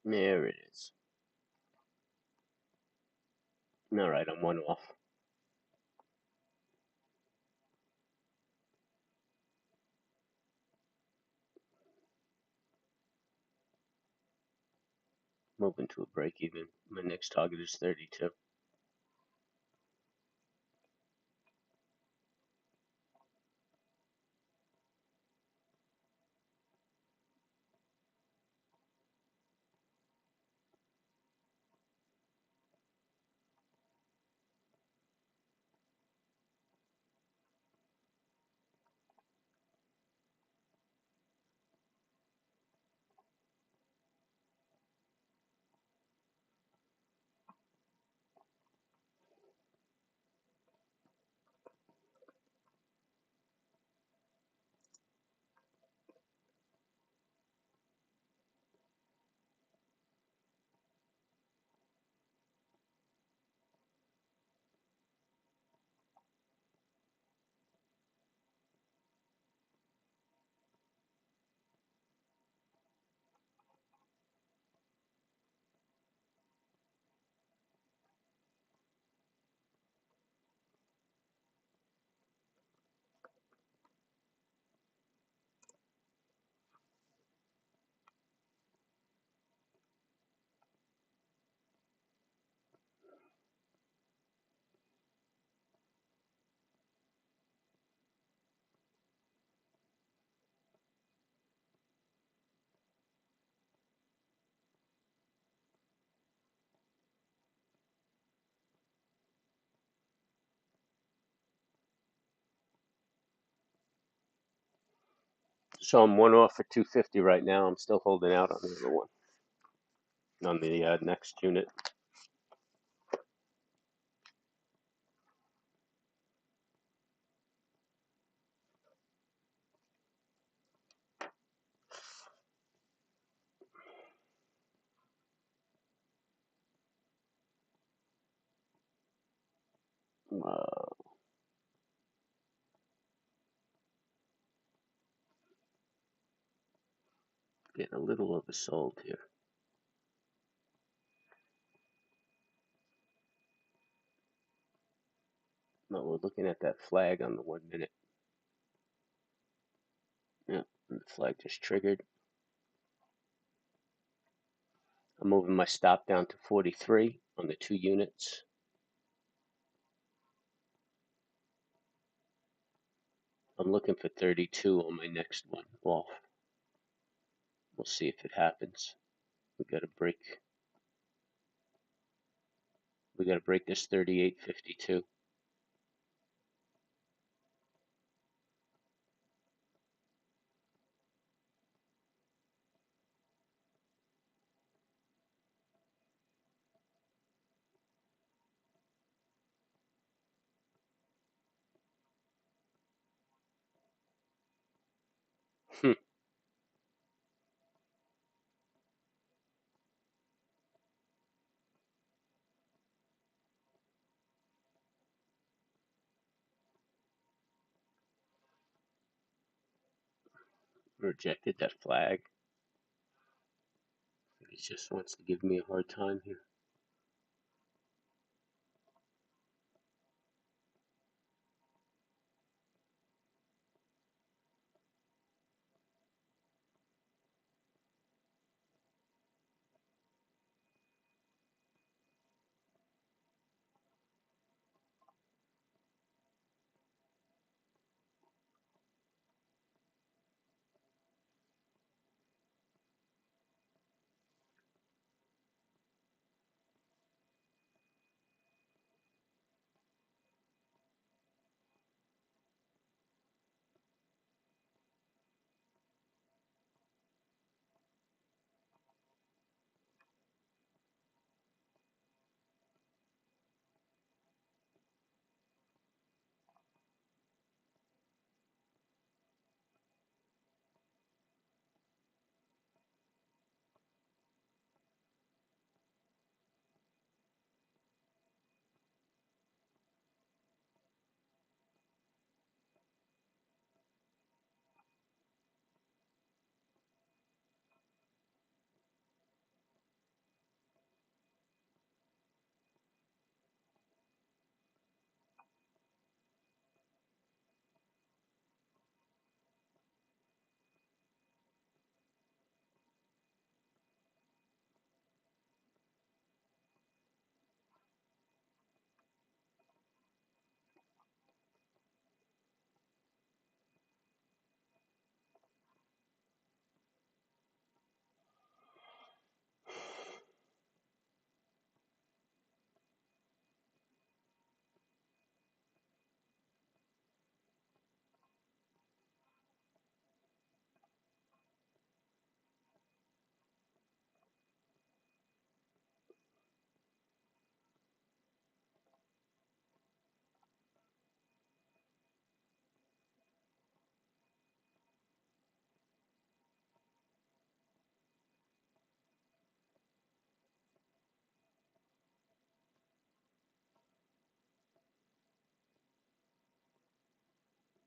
There it is. All right, I'm one off. Moving to a break even. My next target is 32. So I'm one off for 250 right now. I'm still holding out on the other one, on the next unit. Uh, Getting a little oversold here. No, we're looking at that flag on the 1 minute. Yeah, and the flag just triggered. I'm moving my stop down to 43 on the 2 units. I'm looking for 32 on my next one off. We'll see if it happens. We got to break. We got to break this 38.52. Rejected that flag. He just wants to give me a hard time here.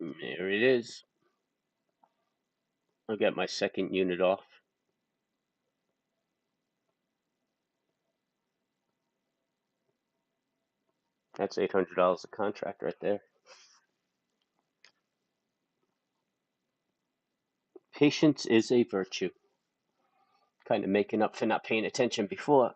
There it is. I'll get my second unit off. That's $800 a contract right there. Patience is a virtue. Kind of making up for not paying attention before.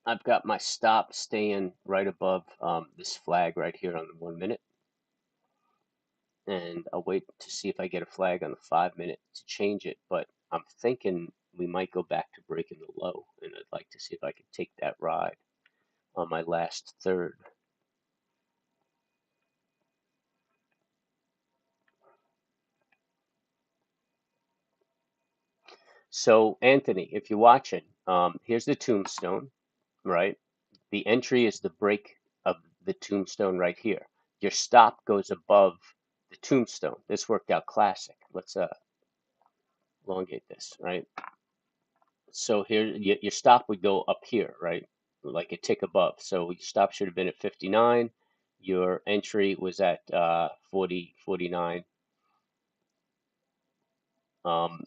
I've got my stop staying right above this flag right here on the 1 minute. And I'll wait to see if I get a flag on the 5 minute to change it. But I'm thinking we might go back to breaking the low. And I'd like to see if I can take that ride on my last third. So, Anthony, if you're watching, here's the tombstone, right? The entry is the break of the tombstone right here. Your stop goes above the tombstone. This worked out classic. Let's elongate this, right? So here, your stop would go up here, right? Like a tick above. So your stop should have been at 59. Your entry was at 40, 49. Um,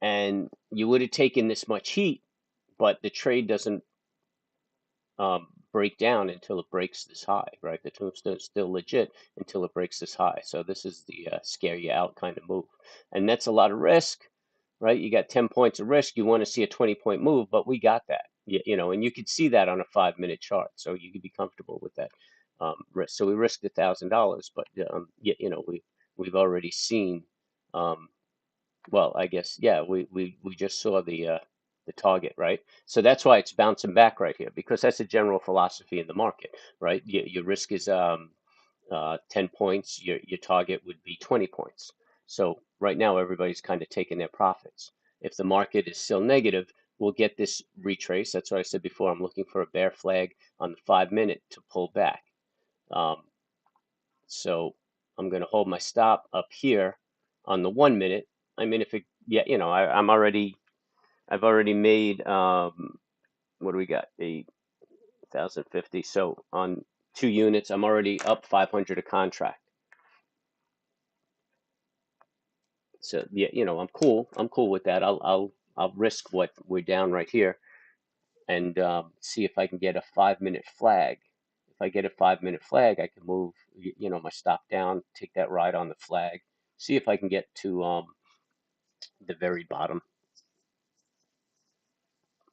and you would have taken this much heat, but the trade doesn't break down until it breaks this high, right? The tombstone is still legit until it breaks this high. So this is the scare you out kind of move. And that's a lot of risk, right? You got 10 points of risk. You want to see a 20-point move, but we got that, and you could see that on a 5 minute chart. So you could be comfortable with that risk. So we risked $1,000, but we've already seen um, well, I guess, yeah, we just saw the target, right? So that's why it's bouncing back right here, because that's a general philosophy in the market, right? Your risk is 10 points, your target would be 20 points. So right now everybody's kind of taking their profits. If the market is still negative, we'll get this retrace. That's what I said before. I'm looking for a bear flag on the 5 minute to pull back. Um, so I'm going to hold my stop up here on the 1 minute. I mean, if it, yeah, I've already made, what do we got? 8,050. So on 2 units, I'm already up 500 a contract. So yeah, I'm cool. I'm cool with that. I'll risk what we're down right here and see if I can get a 5 minute flag. If I get a 5 minute flag, I can move, my stop down, take that ride on the flag, see if I can get to the very bottom.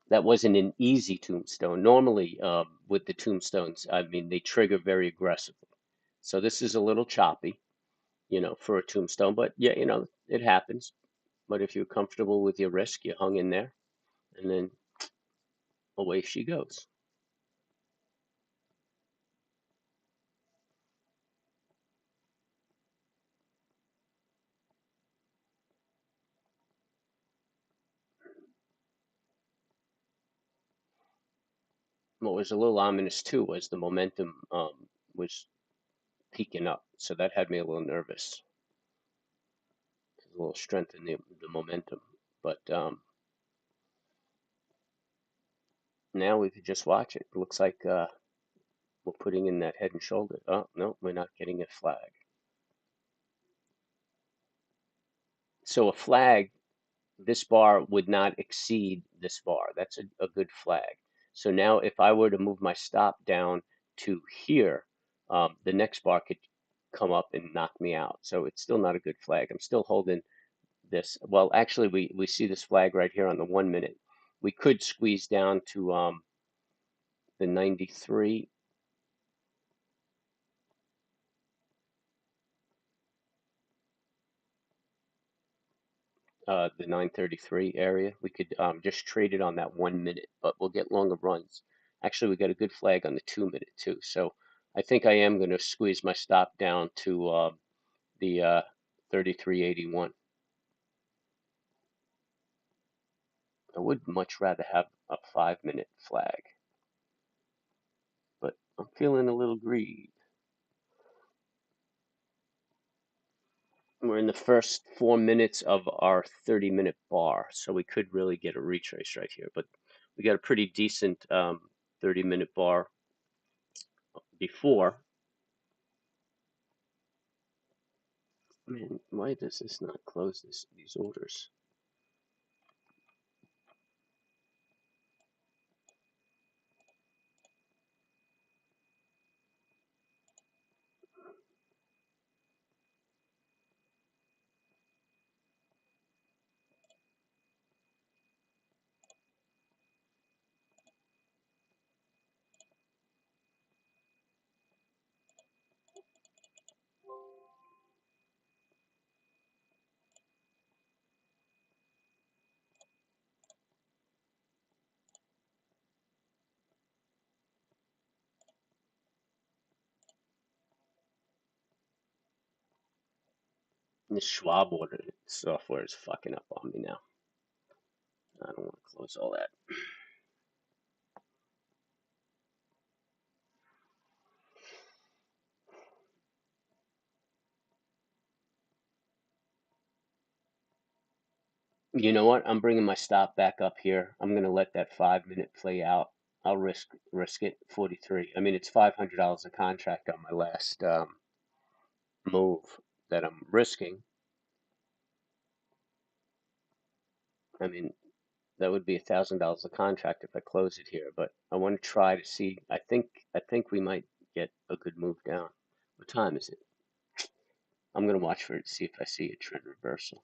That wasn't an easy tombstone. Normally, with the tombstones, I mean, they trigger very aggressively. So this is a little choppy, for a tombstone, but yeah, it happens. But if you're comfortable with your risk, you hung in there, and then away she goes. What was a little ominous too was the momentum was peaking up, so that had me a little nervous. A little strength in the momentum, but now we could just watch it. It looks like we're putting in that head and shoulder. Oh no, we're not getting a flag. So a flag, this bar would not exceed this bar. That's a good flag. So now if I were to move my stop down to here, the next bar could come up and knock me out. So it's still not a good flag. I'm still holding this. Well, actually, we see this flag right here on the 1 minute. We could squeeze down to the 93. The 933 area. We could just trade it on that 1 minute, but we'll get longer runs. Actually, we got a good flag on the 2 minute too. So I think I am going to squeeze my stop down to the 33.81. I would much rather have a 5 minute flag, but I'm feeling a little greedy. in the first 4 minutes of our 30-minute bar. So we could really get a retrace right here, but we got a pretty decent 30-minute bar before. Man, why does this not close these orders? This Schwab order software is fucking up on me now. I don't want to close all that. You know what? I'm bringing my stop back up here. I'm gonna let that 5 minute play out. I'll risk it. 43. I mean, it's $500 a contract on my last move that I'm risking. I mean, that would be $1,000 a contract if I close it here. But I want to try to see. I think we might get a good move down. What time is it? I'm gonna watch for it to see if I see a trend reversal.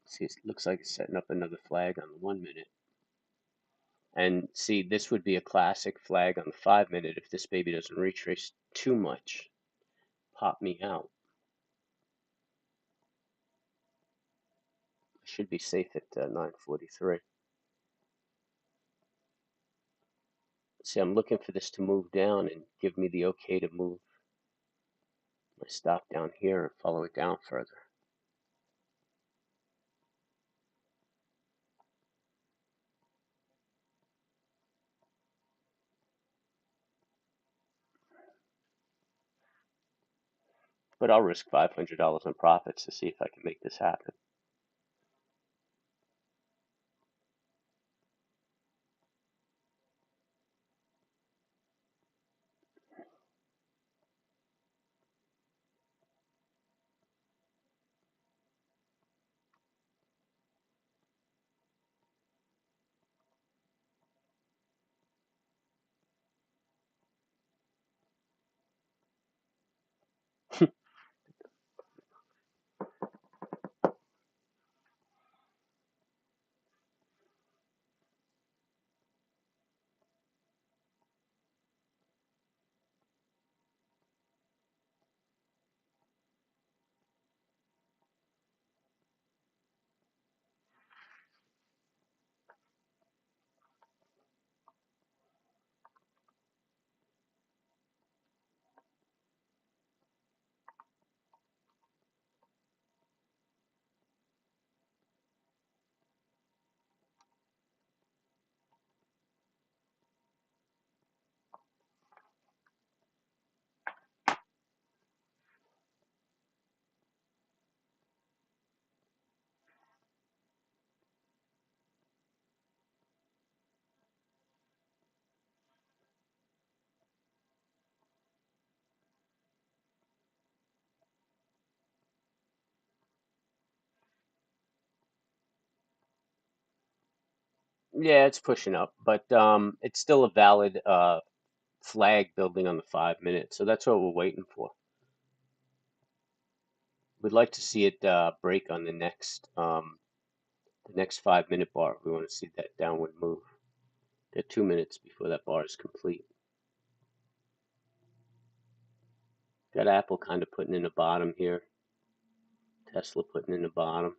See, it looks like it's setting up another flag on the 1 minute. And see, this would be a classic flag on the 5 minute if this baby doesn't retrace too much. Pop me out. I should be safe at 943. See, I'm looking for this to move down and give me the okay to move my stop down here and follow it down further. But I'll risk $500 on profits to see if I can make this happen. Yeah, it's pushing up, but it's still a valid flag building on the 5 minute. So that's what we're waiting for. We'd like to see it break on the next 5 minute bar. We want to see that downward move. Get 2 minutes before that bar is complete. Got Apple kind of putting in a bottom here. Tesla putting in a bottom.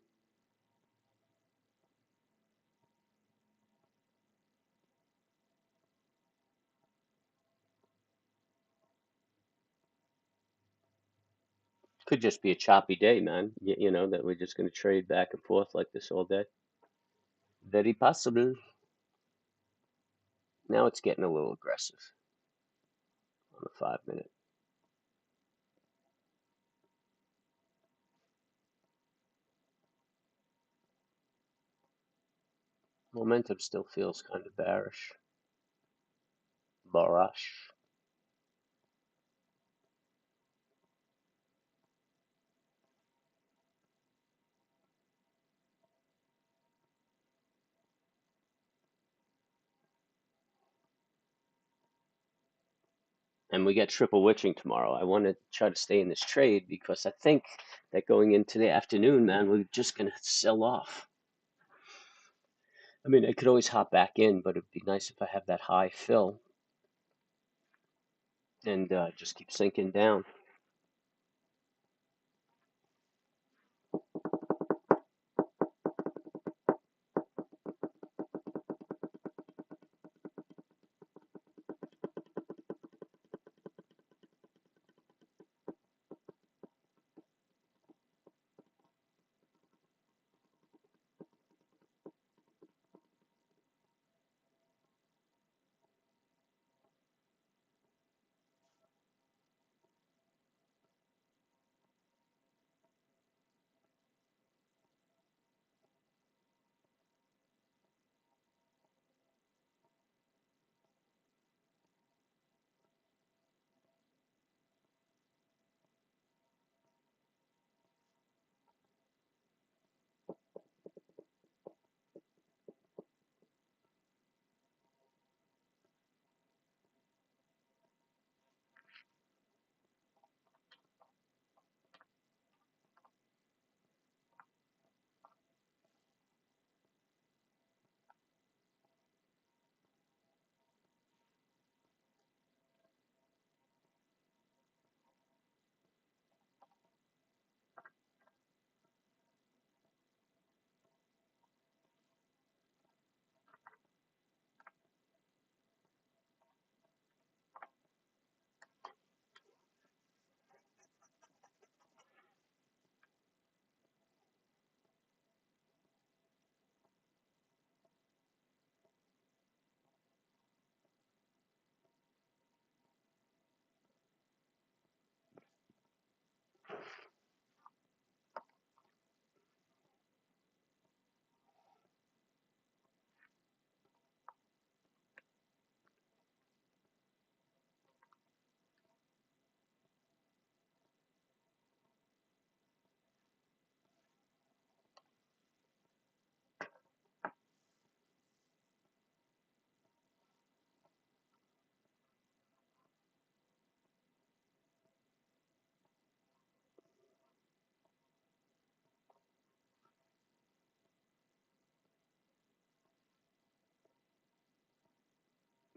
Could just be a choppy day, man. You know, that we're just going to trade back and forth like this all day. Very possible. Now it's getting a little aggressive on the 5 minute. Momentum still feels kind of bearish. Barash. And we get triple witching tomorrow. I want to try to stay in this trade because I think that going into the afternoon, man, we're just going to sell off. I mean, I could always hop back in, but it'd be nice if I have that high fill and just keep sinking down.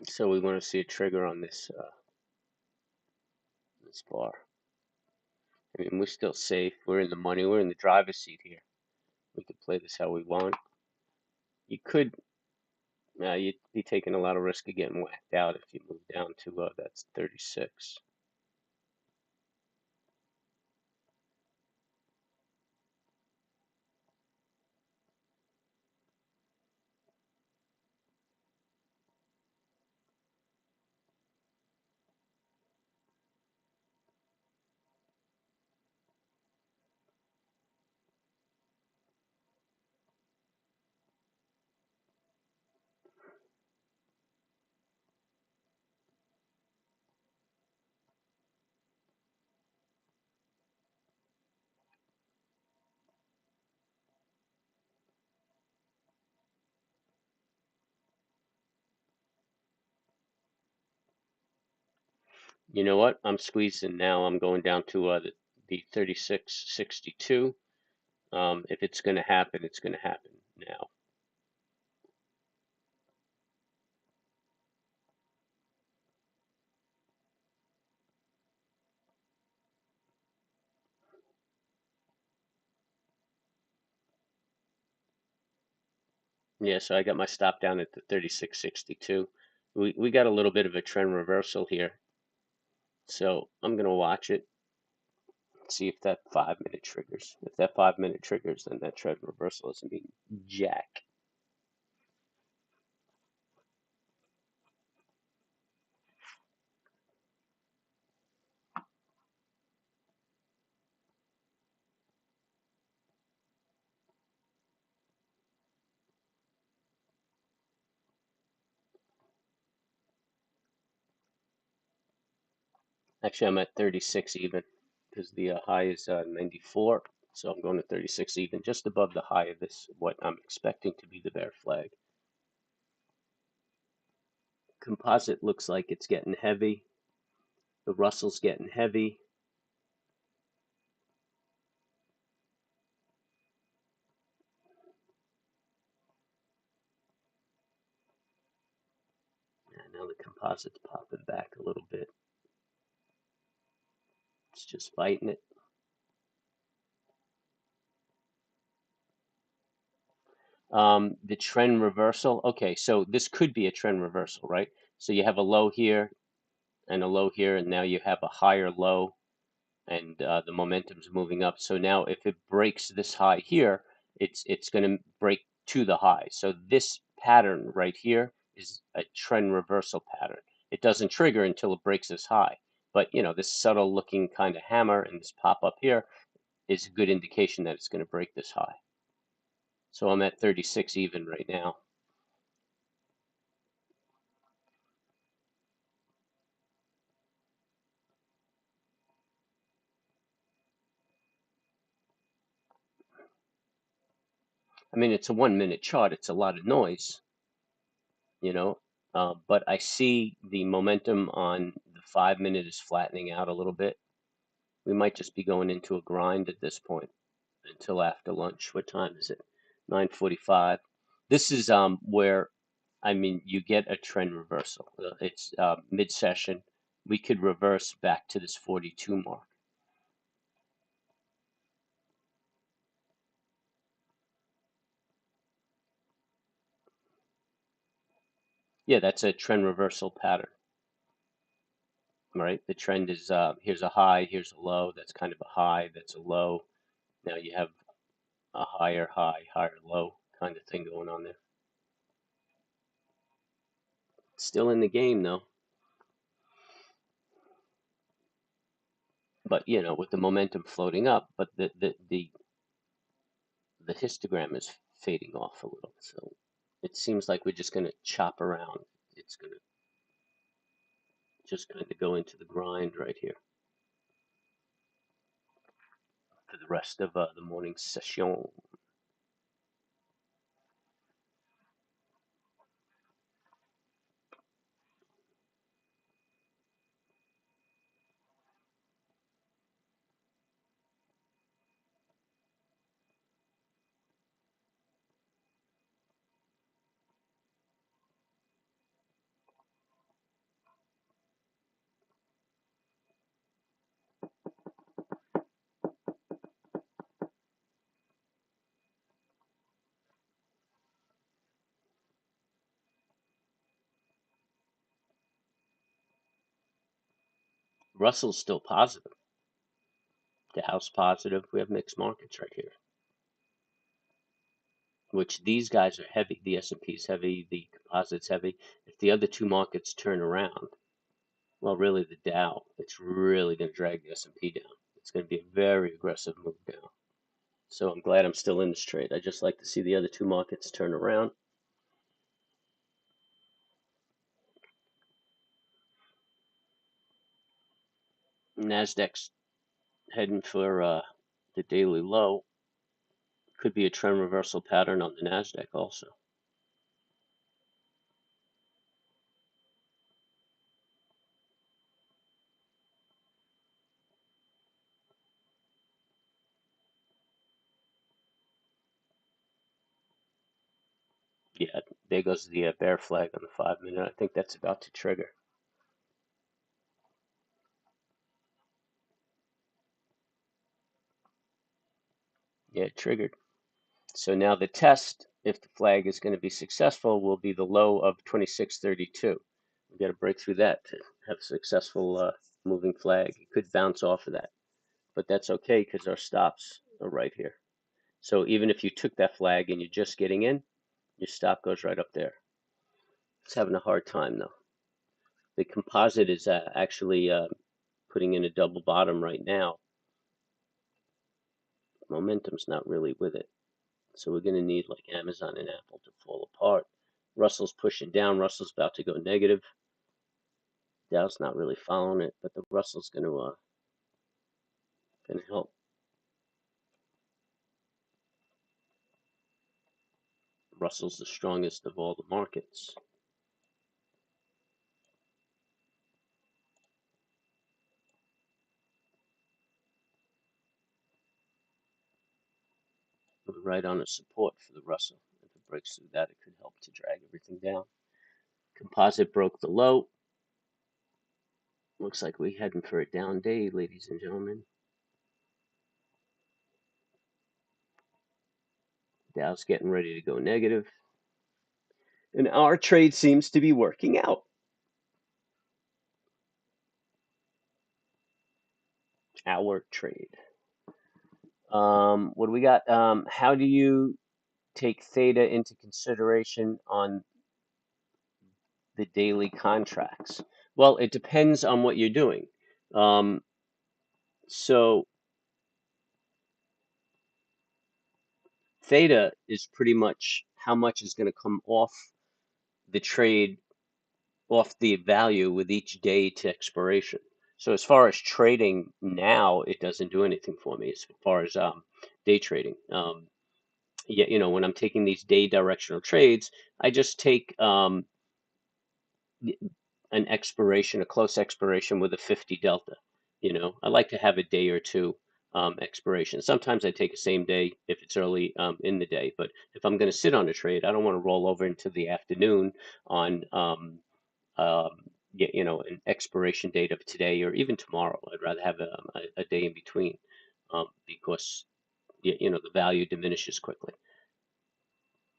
So we want to see a trigger on this bar. I mean, we're still safe. We're in the money. We're in the driver's seat here. We could play this how we want. You could, you'd be taking a lot of risk of getting whacked out if you move down to that's 36. You know what? I'm squeezing now. I'm going down to the 36.62. If it's going to happen, it's going to happen now. Yeah, so I got my stop down at the 36.62. We got a little bit of a trend reversal here. So I'm going to watch it, see if that 5 minute triggers. If that 5 minute triggers, then that trend reversal doesn't mean jack. Actually, I'm at 36 even because the high is 94. So I'm going to 36 even, just above the high of this, what I'm expecting to be the bear flag. Composite looks like it's getting heavy. The Russell's getting heavy. And now the composite's popping back a little bit. It's just fighting it. The trend reversal. Okay, so this could be a trend reversal, right? So you have a low here and a low here, and now you have a higher low, and the momentum's moving up. So now if it breaks this high here, it's going to break to the high. So this pattern right here is a trend reversal pattern. It doesn't trigger until it breaks this high. But you know, this subtle looking kind of hammer and this pop up here is a good indication that it's going to break this high. So I'm at 36 even right now. I mean, it's a 1 minute chart. It's a lot of noise, you know, but I see the momentum on the 5 minute is flattening out a little bit. We might just be going into a grind at this point until after lunch. What time is it? 9:45. This is where, I mean, you get a trend reversal. It's mid-session. We could reverse back to this 42 mark. Yeah, that's a trend reversal pattern, right? The trend is here's a high, here's a low. That's kind of a high, that's a low. Now you have a higher high, higher low kind of thing going on there. Still in the game though. But you know, with the momentum floating up, but the histogram is fading off a little. So it seems like we're just going to chop around. It's going to just kind of go into the grind right here for the rest of the morning session. Russell's still positive. The House positive. We have mixed markets right here, which these guys are heavy. The S&P is heavy. The composite's heavy. If the other two markets turn around, well, really the Dow, it's really going to drag the S&P down. It's going to be a very aggressive move down. So I'm glad I'm still in this trade. I just like to see the other two markets turn around. Nasdaq's heading for the daily low. Could be a trend reversal pattern on the Nasdaq also. Yeah, there goes the bear flag on the 5 minute. I think that's about to trigger. Yeah, it triggered. So now the test, if the flag is going to be successful, will be the low of 2632. We got to break through that to have a successful moving flag. It could bounce off of that, but that's okay because our stops are right here. So even if you took that flag and you're just getting in, your stop goes right up there. It's having a hard time though. The composite is actually putting in a double bottom right now. Momentum's not really with it. So we're going to need like Amazon and Apple to fall apart. Russell's pushing down. Russell's about to go negative. Dow's not really following it, but the Russell's gonna help. Russell's the strongest of all the markets. We're right on a support for the Russell. If it breaks through that, it could help to drag everything down. Composite broke the low. Looks like we're heading for a down day, ladies and gentlemen. Dow's getting ready to go negative. And our trade seems to be working out. Our trade. What do we got? How do you take theta into consideration on the daily contracts? Well, it depends on what you're doing. Um, so theta is pretty much how much is going to come off the trade, off the value with each day to expiration. So as far as trading now, it doesn't do anything for me as far as day trading. Yeah, when I'm taking these day directional trades, I just take an expiration, a close expiration with a 50 delta. I like to have a day or two expiration. Sometimes I take a same day if it's early in the day, but if I'm going to sit on a trade, I don't want to roll over into the afternoon on um, an expiration date of today or even tomorrow. I'd rather have a day in between because the value diminishes quickly.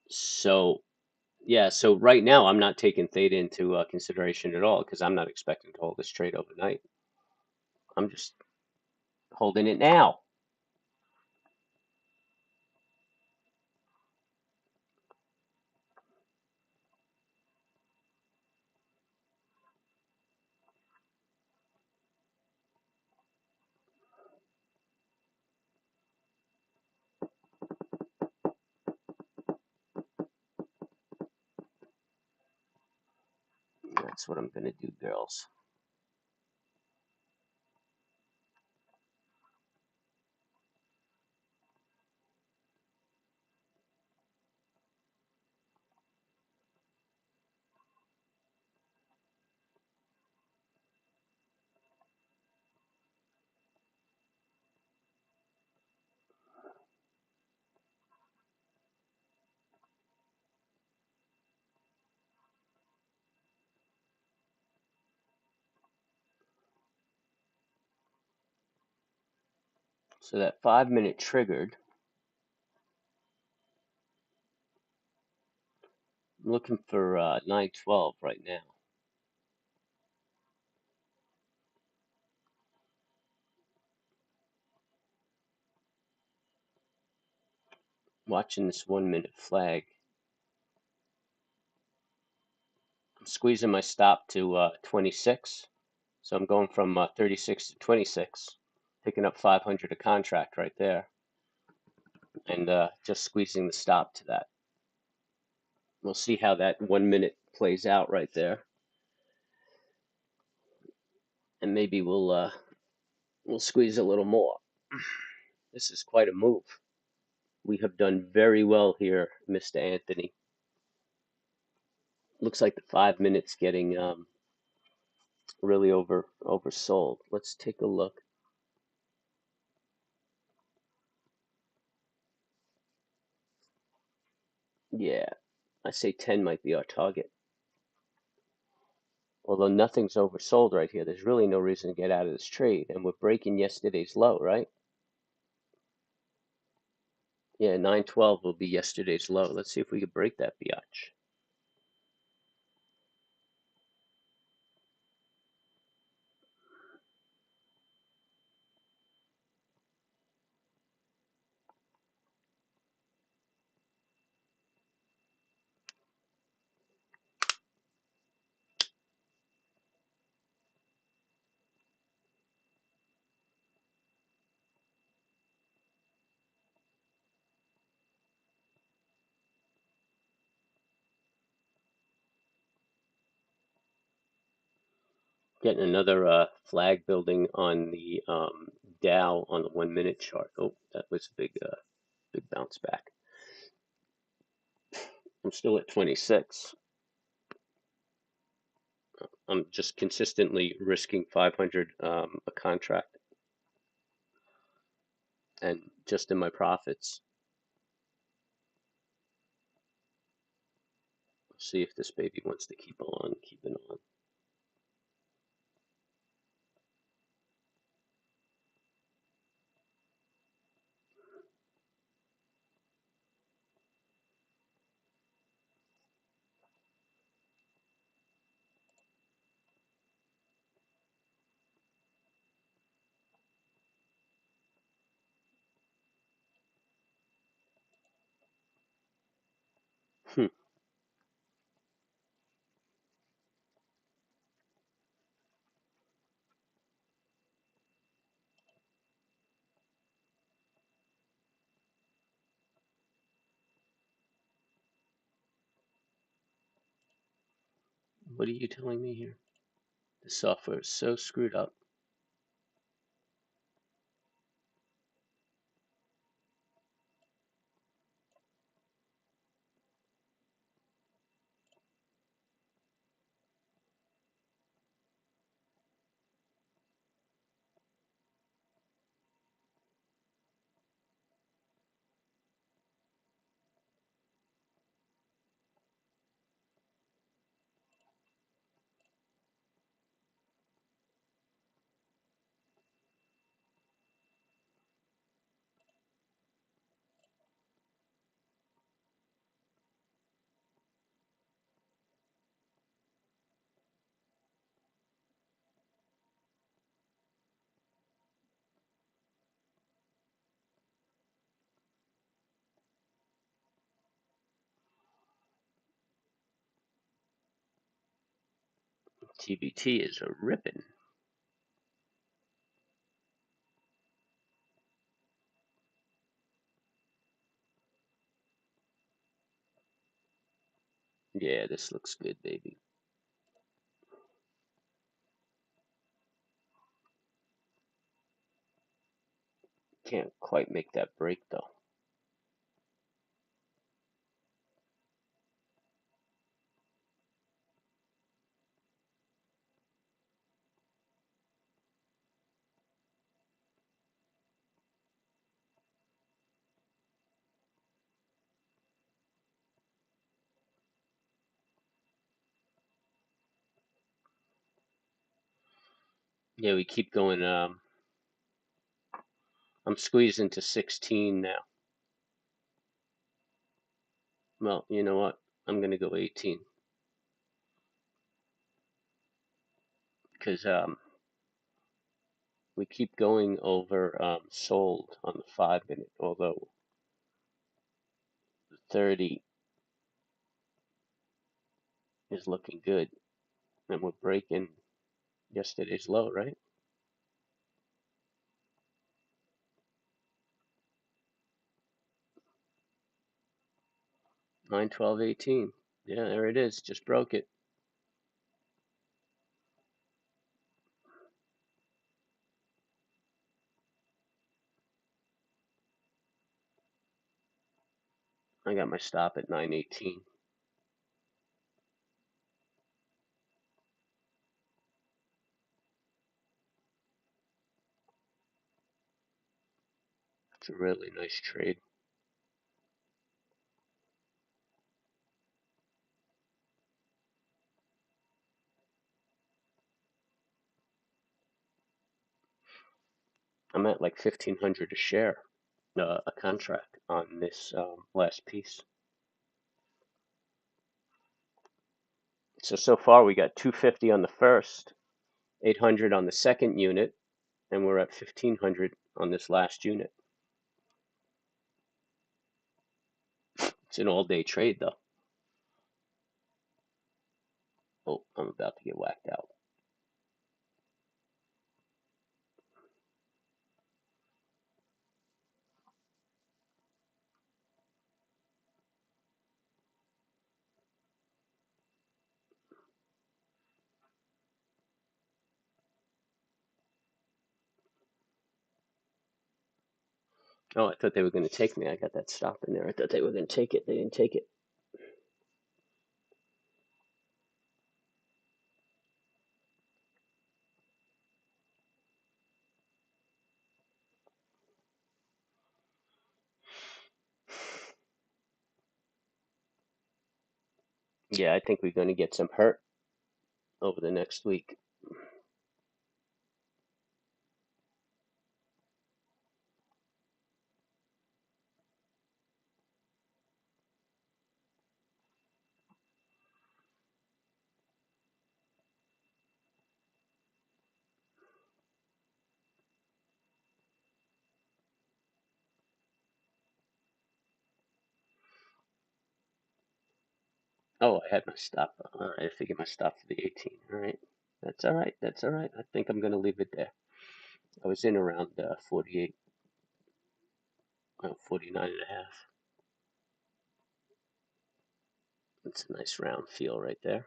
So yeah, so right now I'm not taking theta into consideration at all because I'm not expecting to hold this trade overnight. I'm just holding it now. That's what I'm gonna do, girls. So that 5 minute triggered. I'm looking for 912 right now. Watching this 1 minute flag. I'm squeezing my stop to 26. So I'm going from 36 to 26, picking up 500 a contract right there, and just squeezing the stop to that. We'll see how that 1 minute plays out right there, and maybe we'll squeeze a little more. This is quite a move. We have done very well here, Mr. Anthony. Looks like the 5 minutes getting really oversold. Let's take a look. Yeah, I say 10 might be our target. Although nothing's oversold right here, there's really no reason to get out of this trade. And we're breaking yesterday's low, right? Yeah, 912 will be yesterday's low. Let's see if we can break that biatch. Getting another flag building on the Dow on the 1 minute chart. Oh, that was a big bounce back. I'm still at 26. I'm just consistently risking 500 a contract, and just in my profits. See if this baby wants to keep on keeping on. Hmm. What are you telling me here? The software is so screwed up. TBT is a ripping. Yeah, this looks good, baby. Can't quite make that break though. Yeah, we keep going. I'm squeezed into 16 now. Well, you know what? I'm gonna go 18 because we keep going over sold on the 5 minute, although the 30 is looking good, and we're breaking yesterday's low, right? 9, 12, 18. Yeah, there it is. Just broke it. I got my stop at 9:18. It's a really nice trade. I'm at like 1,500 a share, a contract on this last piece. So far we got 250 on the first, 800 on the second unit, and we're at 1,500 on this last unit. It's an all-day trade though. Oh, I'm about to get whacked out. Oh, I thought they were going to take me. I got that stop in there. I thought they were going to take it. They didn't take it. Yeah, I think we're going to get some hurt over the next week. Oh, I had my stop. All right, I figured my stop for the 18. All right. That's all right. That's all right. I think I'm going to leave it there. I was in around 48, 49 and a half. It's a nice round feel right there.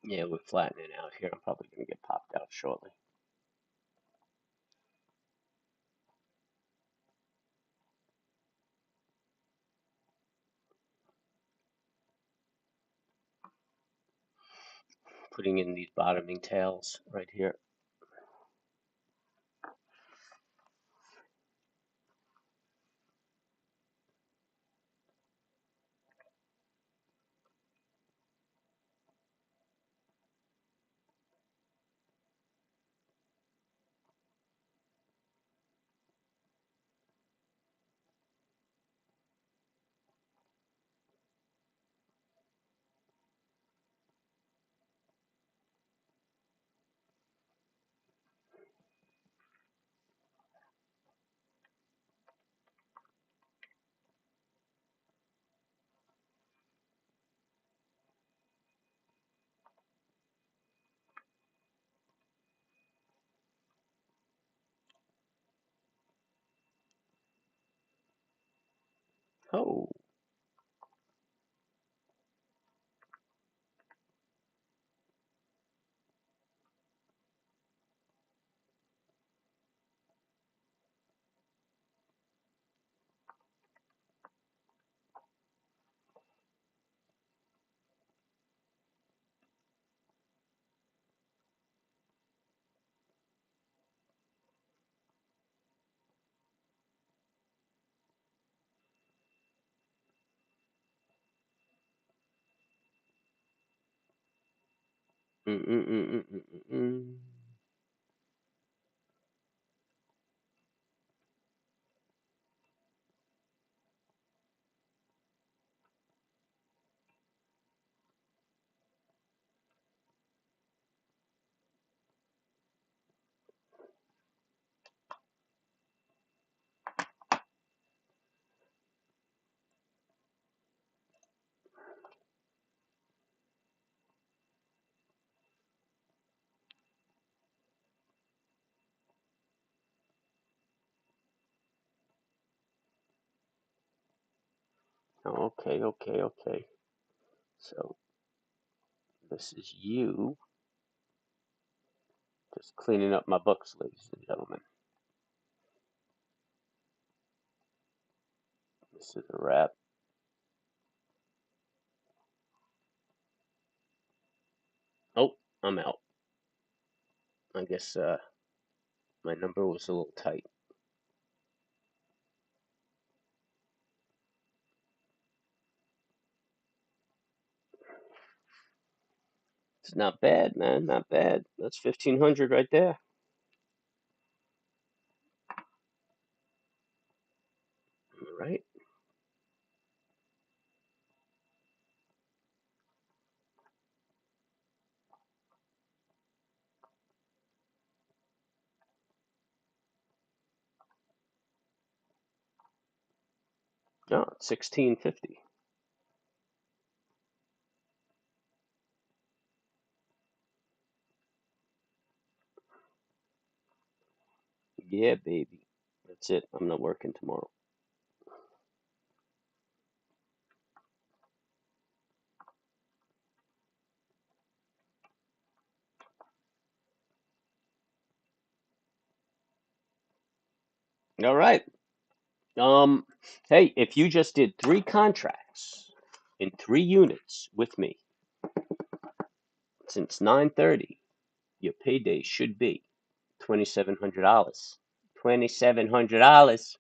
Yeah, we're flattening out here. I'm probably going to get popped out shortly. Putting in these bottoming tails right here. Oh, mm, mm, mm, mm, mm, mm, mm. Okay, okay, okay. So this is you just cleaning up my books, ladies and gentlemen. This is a wrap. Oh, I'm out. I guess my number was a little tight. It's not bad, man. Not bad. That's 1,500 right there. All right. No, it's 1650. Yeah, baby. That's it. I'm not working tomorrow. All right. Um, hey, if you just did 3 contracts in 3 units with me since 9:30, your payday should be $2,700. $2,700.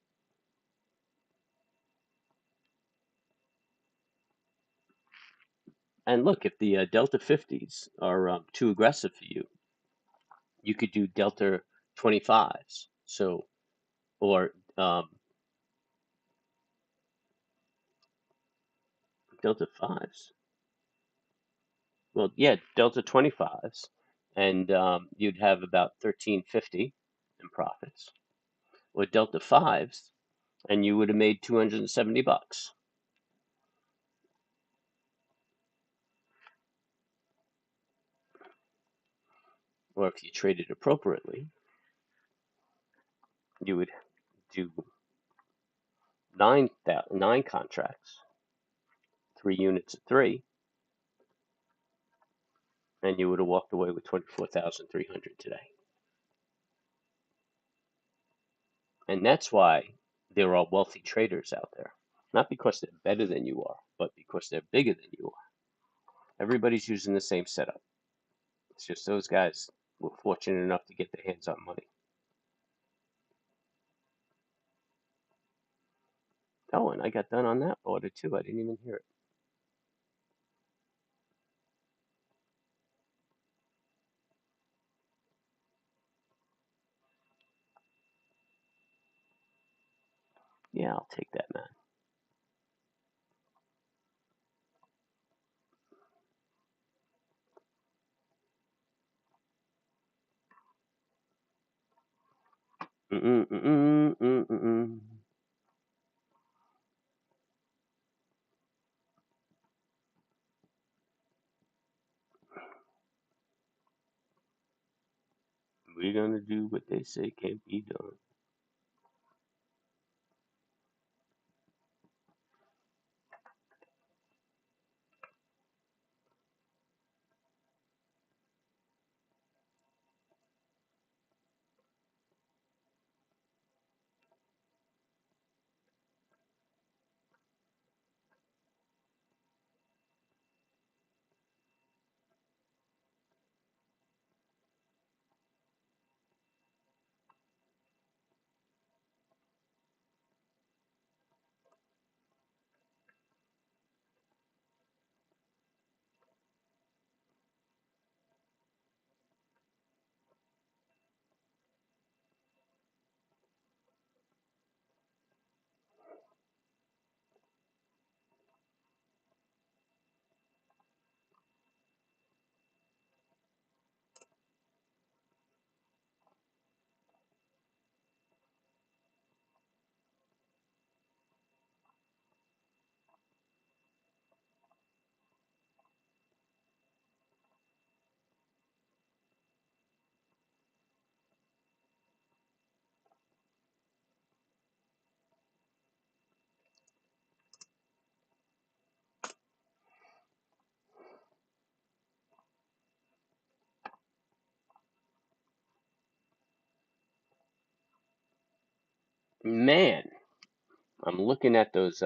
And look, if the Delta 50s are too aggressive for you, you could do Delta 25s. So, or Delta 5s. Well, yeah, Delta 25s, and you'd have about 1350 in profits. Or Delta 5s, and you would have made $270. Or if you traded appropriately, you would do nine contracts, 3 units of three, and you would have walked away with 24,300 today. And that's why there are wealthy traders out there. Not because they're better than you are, but because they're bigger than you are. Everybody's using the same setup. It's just those guys were fortunate enough to get their hands on money. Oh, and I got done on that order too. I didn't even hear it. Yeah, I'll take that, man. Mm-mm, mm-mm, mm-mm, mm-mm. We're gonna do what they say can't be done. Man, I'm looking at those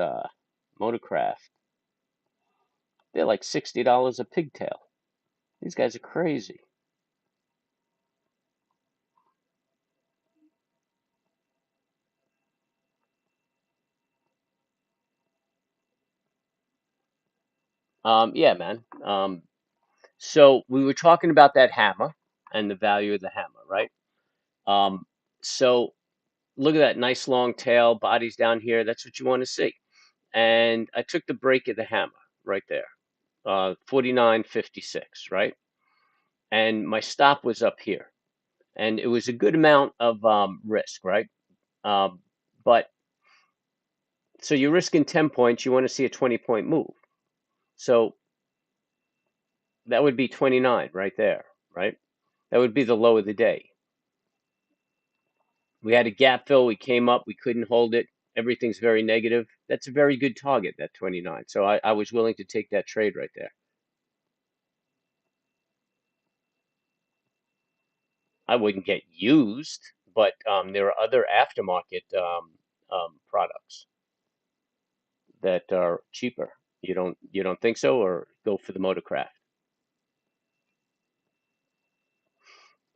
Motorcraft. They're like $60 a pigtail. These guys are crazy. Yeah, man. So we were talking about that hammer and the value of the hammer, right? Um, so look at that nice long tail, body's down here. That's what you want to see. And I took the break of the hammer right there, 49.56, right? And my stop was up here, and it was a good amount of risk, right? Um, but so you're risking 10 points. You want to see a 20-point move. So that would be 29 right there, right? That would be the low of the day. We had a gap fill. We came up. We couldn't hold it. Everything's very negative. That's a very good target, that 29. So I was willing to take that trade right there. I wouldn't get used, but there are other aftermarket products that are cheaper. You don't think so, or go for the Motorcraft?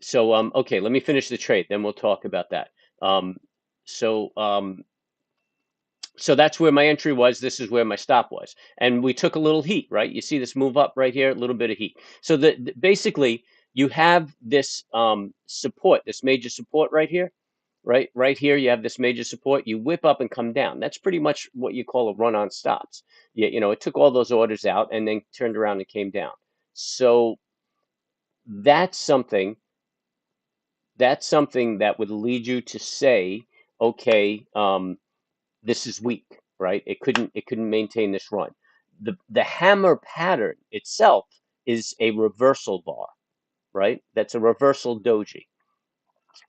So okay, let me finish the trade, then we'll talk about that. Um, so um, so that's where my entry was. This is where my stop was, and we took a little heat, right? You see this move up right here, a little bit of heat. So basically you have this support, this major support right here, right here. You have this major support. You whip up and come down. That's pretty much what you call a run on stops. It took all those orders out and then turned around and came down. So that's something that's something that would lead you to say, okay, this is weak, right? It couldn't maintain this run. The hammer pattern itself is a reversal bar, right? That's a reversal doji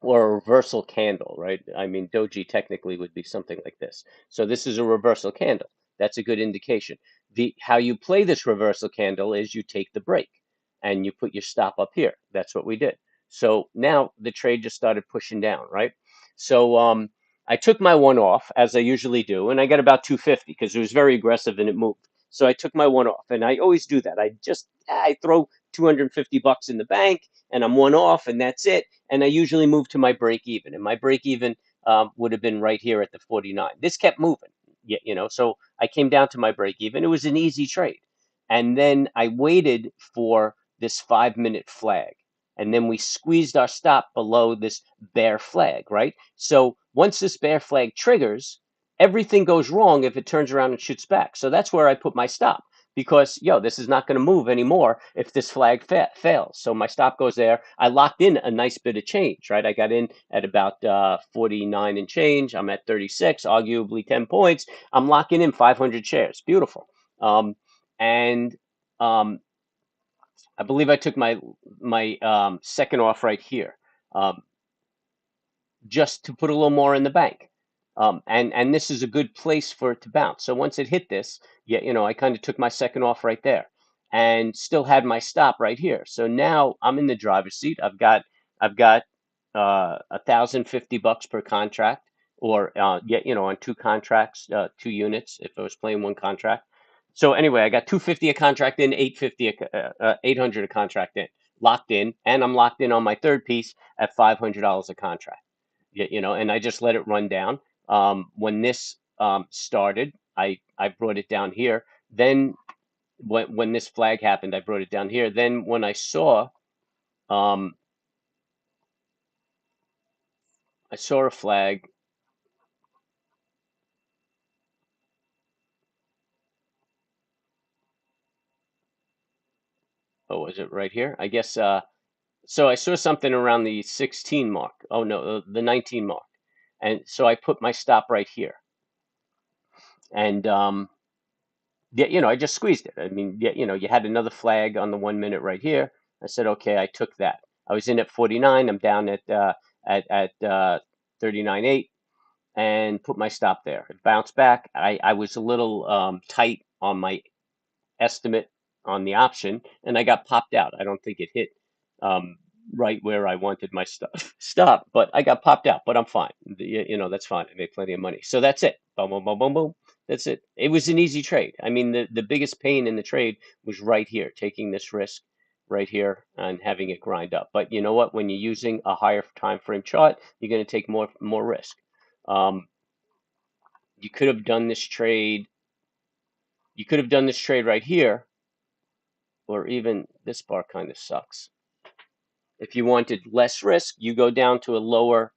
or a reversal candle, right? I mean, doji technically would be something like this. So this is a reversal candle. That's a good indication. The how you play this reversal candle is you take the break and you put your stop up here. That's what we did. So now the trade just started pushing down, right? So I took my one off as I usually do, and I got about 250 because it was very aggressive and it moved. So I took my one off, and I always do that. I throw 250 bucks in the bank, and I'm one off, and that's it. And I usually move to my break even, and my break even would have been right here at the 49. This kept moving, so I came down to my break even. It was an easy trade, and then I waited for this 5 minute flag, and then we squeezed our stop below this bear flag, right? So once this bear flag triggers, everything goes wrong if it turns around and shoots back. So that's where I put my stop because this is not going to move anymore if this flag fails. So my stop goes there. I locked in a nice bit of change, right? I got in at about 49 and change. I'm at 36, arguably 10 points. I'm locking in 500 shares. Beautiful. And I believe I took my second off right here. Um, just to put a little more in the bank. And this is a good place for it to bounce. So once it hit this, I kind of took my second off right there and still had my stop right here. So now I'm in the driver's seat. I've got 1,050 bucks per contract, or on two contracts, 2 units if I was playing one contract. So anyway, I got 250 a contract in, 800 a contract in, locked in, and I'm locked in on my third piece at $500 a contract. And I just let it run down. When this started, I brought it down here. Then when this flag happened, I brought it down here. Then when um, I saw a flag. Oh, was it right here? I guess. So I saw something around the 16 mark. Oh no, the 19 mark. And so I put my stop right here. And I just squeezed it. I mean, you had another flag on the 1 minute right here. I said, okay, I took that. I was in at 49. I'm down at 39.8 and put my stop there. It bounced back. I was a little tight on my estimate on the option, and I got popped out. I don't think it hit. Um, right where I wanted my stuff stop, but I got popped out, but I'm fine. That's fine. I made plenty of money. So that's it. Boom, boom, boom, boom, boom. That's it. It was an easy trade. I mean, the biggest pain in the trade was right here, taking this risk right here and having it grind up. But you know what? When you're using a higher time frame chart, you're going to take more risk. Um, you could have done this trade. You could have done this trade right here, or even this bar kind of sucks. If you wanted less risk, you go down to a lower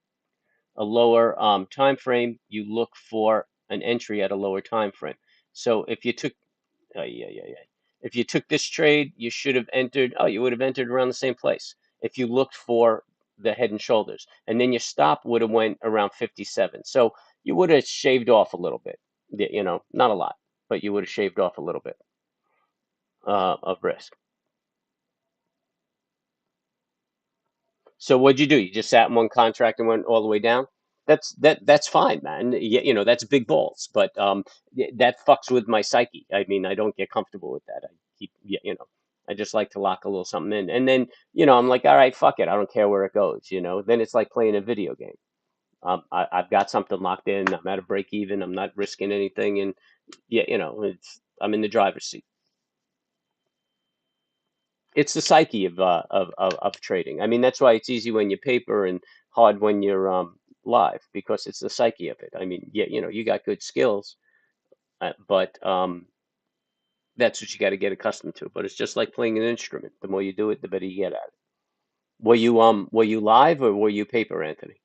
time frame. You look for an entry at a lower time frame. So if you took if you took this trade, you should have entered. Oh, you would have entered around the same place if you looked for the head and shoulders, and then your stop would have went around 57. So you would have shaved off a little bit. Not a lot, but you would have shaved off a little bit of risk. So what'd you do? You just sat in one contract and went all the way down? That's fine, man. That's big balls, but that fucks with my psyche. I mean, I don't get comfortable with that. I keep, I just like to lock a little something in, and then I'm like, all right, fuck it. I don't care where it goes. Then it's like playing a video game. I've got something locked in. I'm at a break even. I'm not risking anything, and I'm in the driver's seat. It's the psyche of trading. I mean, that's why it's easy when you paper and hard when you're live, because it's the psyche of it. I mean, yeah, you got good skills, but that's what you got to get accustomed to. But it's just like playing an instrument. The more you do it, the better you get at it. Were you live or were you paper, Anthony?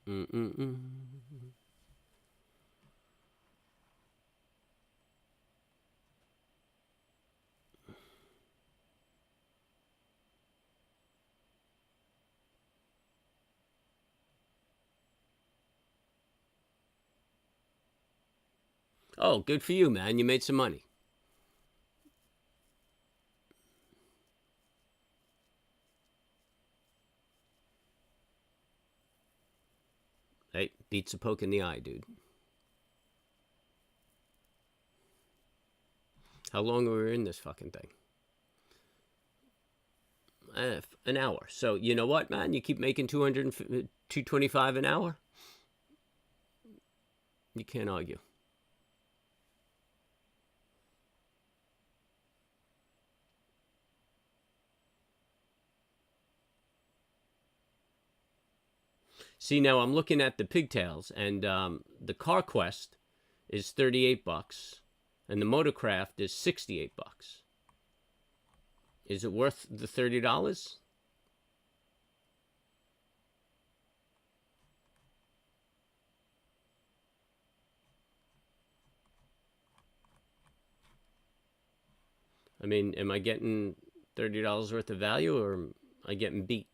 Mm-mm-mm. Oh, good for you, man. You made some money. Hey, beats a poke in the eye, dude. How long were we in this fucking thing? An hour. So you know what, man? You keep making 225 an hour. You can't argue. See, now I'm looking at the pigtails, and the Car Quest is $38, and the Motorcraft is $68. Is it worth the $30? I mean, am I getting $30 worth of value, or am I getting beat?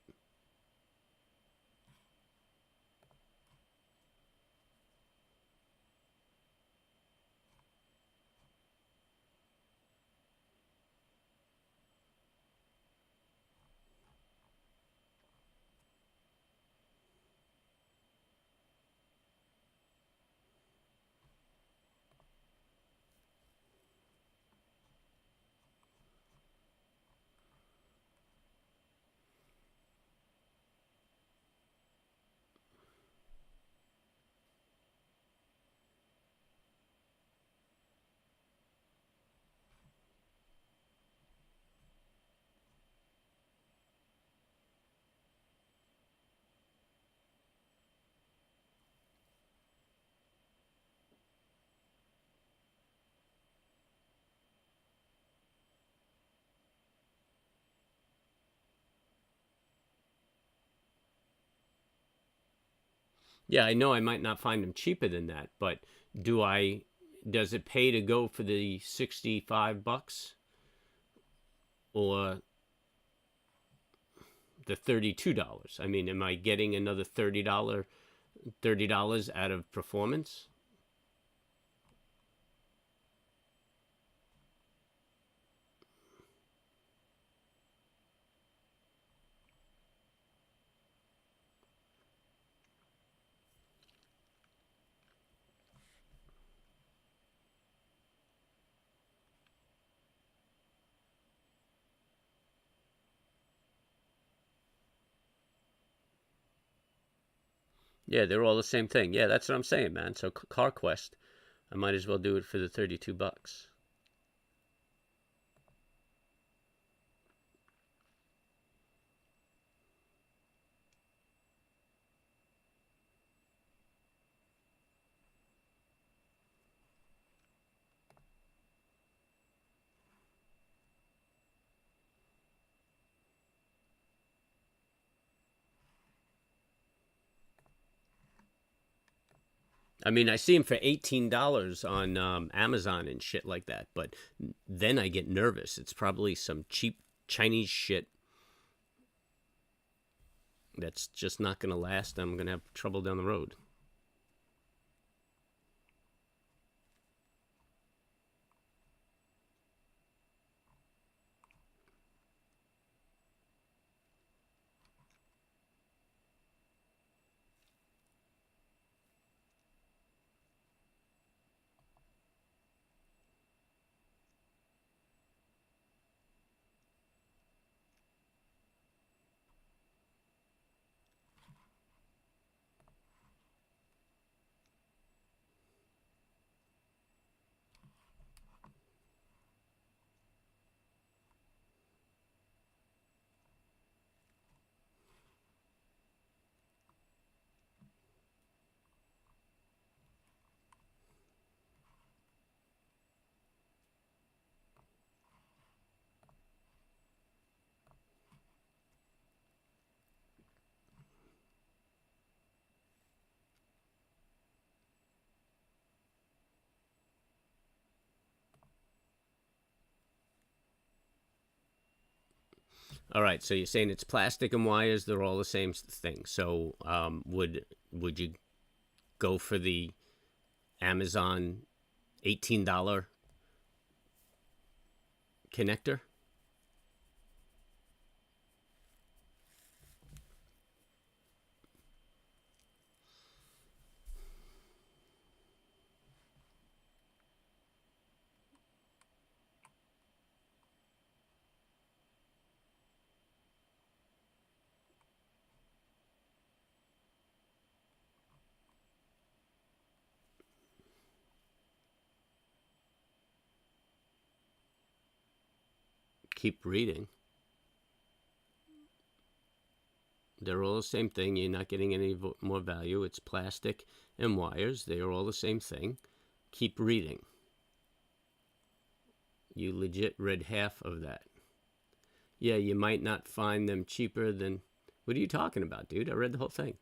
Yeah, I know I might not find them cheaper than that, but do I? Does it pay to go for the $65 or the $32? I mean, am I getting another $30 $30 out of performance. Yeah, they're all the same thing. Yeah, that's what I'm saying, man. So CarQuest, I might as well do it for the $32. I mean, I see them for $18 on Amazon and shit like that, but then I get nervous. It's probably some cheap Chinese shit that's just not going to last. I'm going to have trouble down the road. All right, so you're saying it's plastic and wires; they're all the same thing. So, would you go for the Amazon $18 connector? Keep reading. They're all the same thing. You're not getting any more value. It's plastic and wires. They are all the same thing. Keep reading. You legit read half of that. Yeah, you might not find them cheaper than. What are you talking about, dude? I read the whole thing.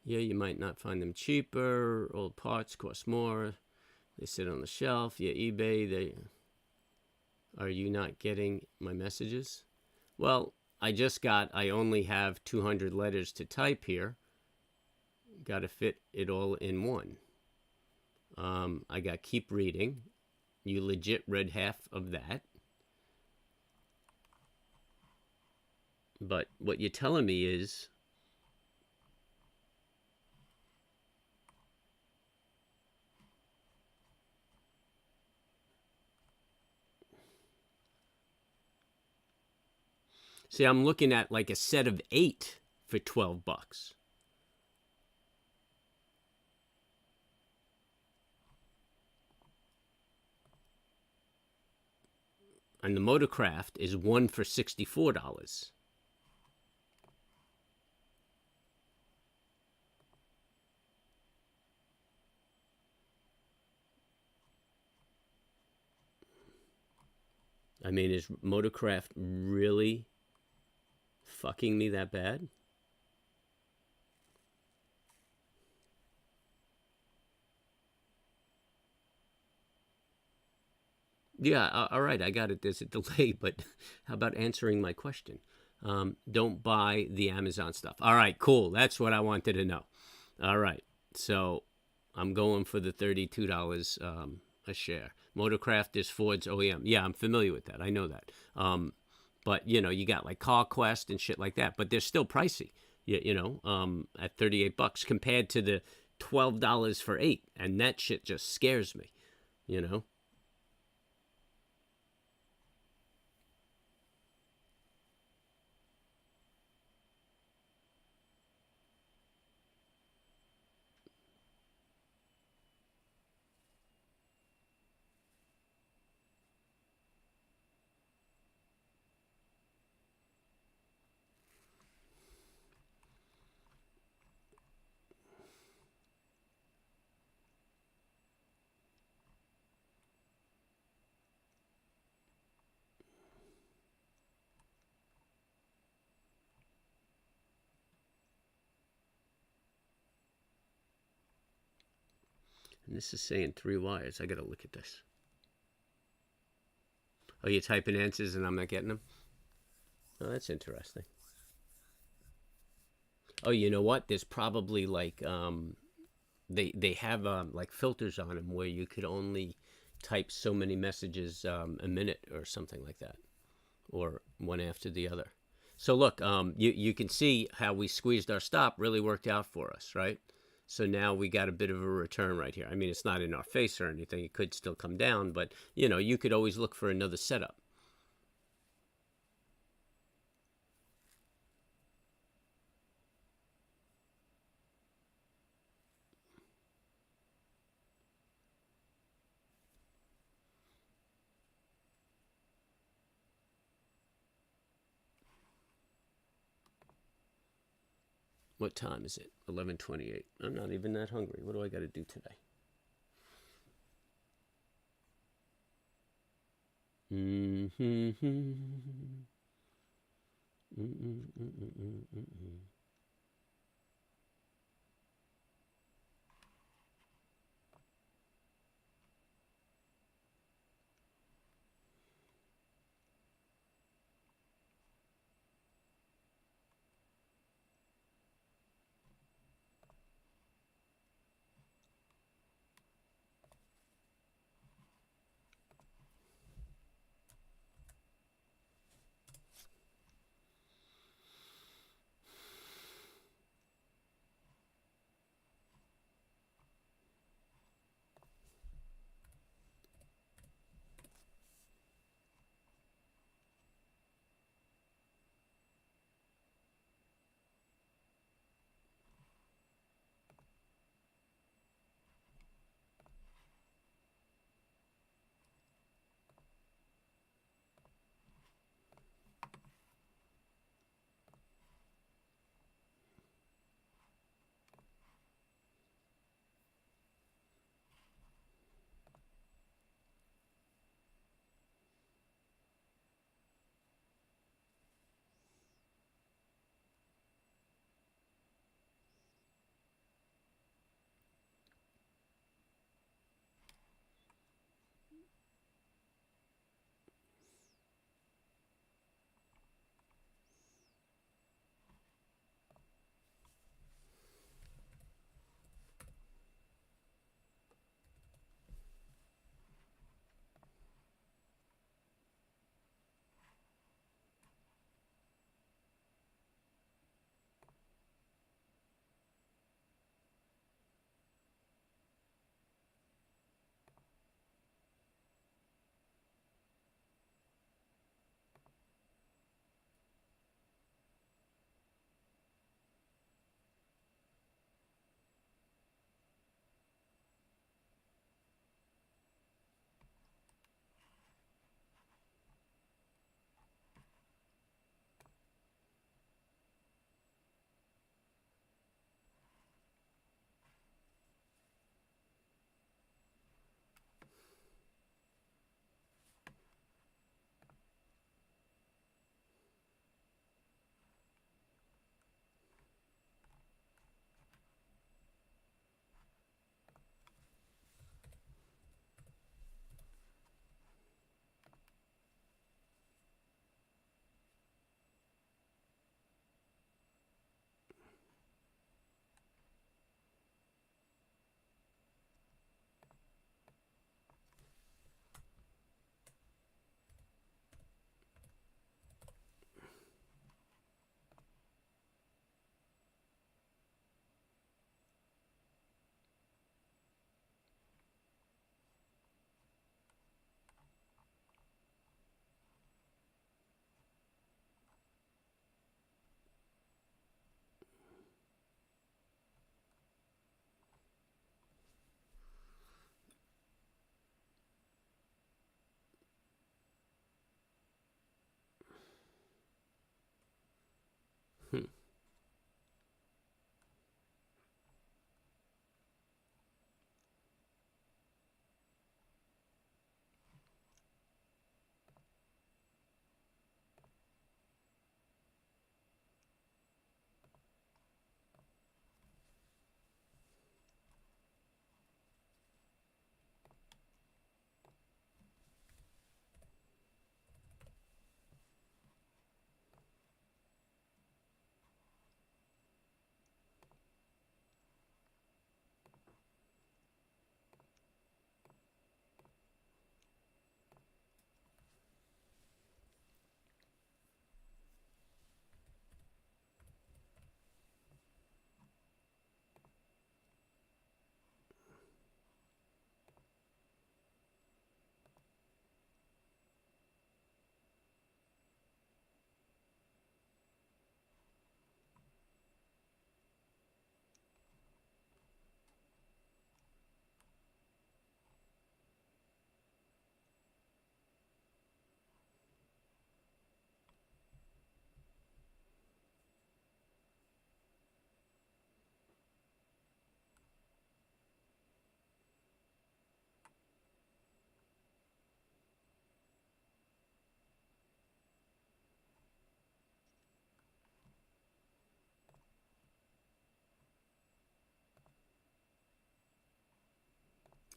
Yeah, you might not find them cheaper. Old parts cost more. They sit on the shelf. Yeah, eBay. They. Are you not getting my messages? Well, I only have 200 letters to type here. Got to fit it all in one. I got keep reading. You legit read half of that. But what you're telling me is see, I'm looking at like a set of 8 for $12. And the Motorcraft is 1 for $64. I mean, is Motorcraft really fucking me that bad? Yeah, all right, I got it. There's a delay, but how about answering my question? Don't buy the Amazon stuff. All right, cool. That's what I wanted to know. All right, so I'm going for the $32 a share. Motorcraft is Ford's OEM. Yeah, I'm familiar with that. I know that. But you got like CarQuest and shit like that. But they're still pricey. At $38 compared to the $12 for 8, and that shit just scares me. You know. And this is saying 3 wires. I got to look at this. Oh, you're typing answers and I'm not getting them? Oh, that's interesting. Oh, you know what? There's probably like they have like filters on them where you could only type so many messages a minute or something like that, or one after the other. So look, you can see how we squeezed our stop really worked out for us, right? So now we got a bit of a return right here. I mean, it's not in our face or anything. It could still come down, but you could always look for another setup. What time is it? 11:28. I'm not even that hungry. What do I got to do today? Mm-hmm. Mm-mm-mm-mm-mm-mm.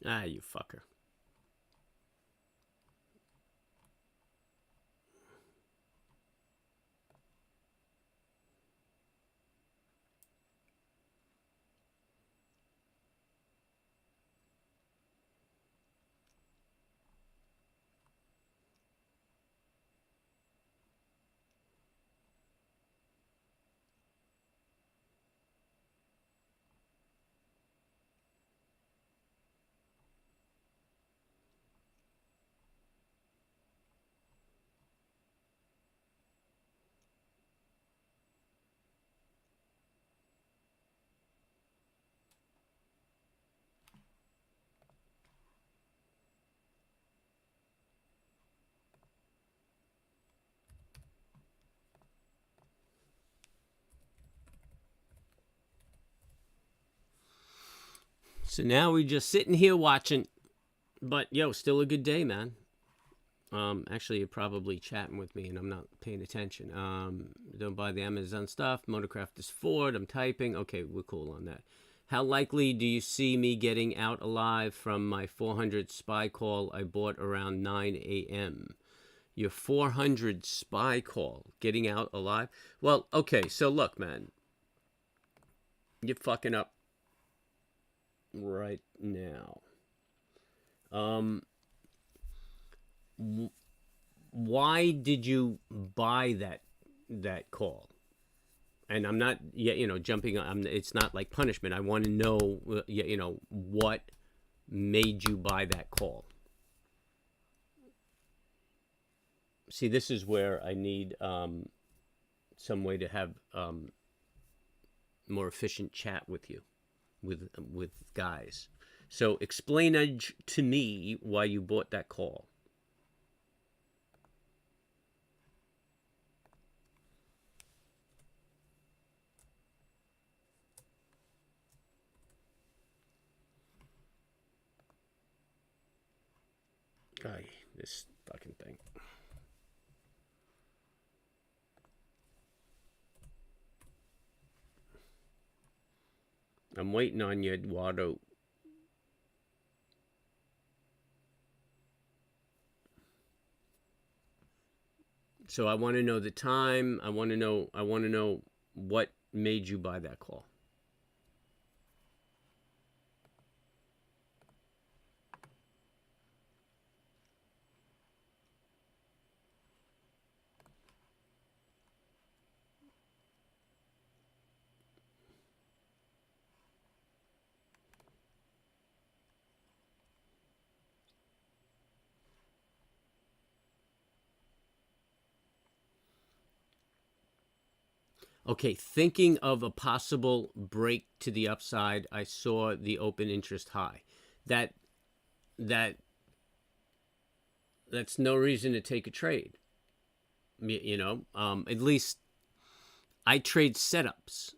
Ah, you fucker. So now we just sitting here watching. But yo, still a good day, man. Actually, you're probably chatting with me and I'm not paying attention. Don't buy the Amazon stuff. Motorcraft is Ford. I'm typing. Okay, we're cool on that. How likely do you see me getting out alive from my 400 SPY call I bought around 9 a.m.? Your 400 SPY call, getting out alive? Well, okay, so look, man. You're fucking up right now. Why did you buy that call? And I'm not yet, jumping on. It's not like punishment. I want to know, what made you buy that call. See, this is where I need some way to have more efficient chat with you, with guys. So explain to me why you bought that call. Ay, this fucking thing. I'm waiting on you, Eduardo. So I want to know the time. I want to know what made you buy that call. Okay, thinking of a possible break to the upside, I saw the open interest high. That that that's no reason to take a trade. At least I trade setups.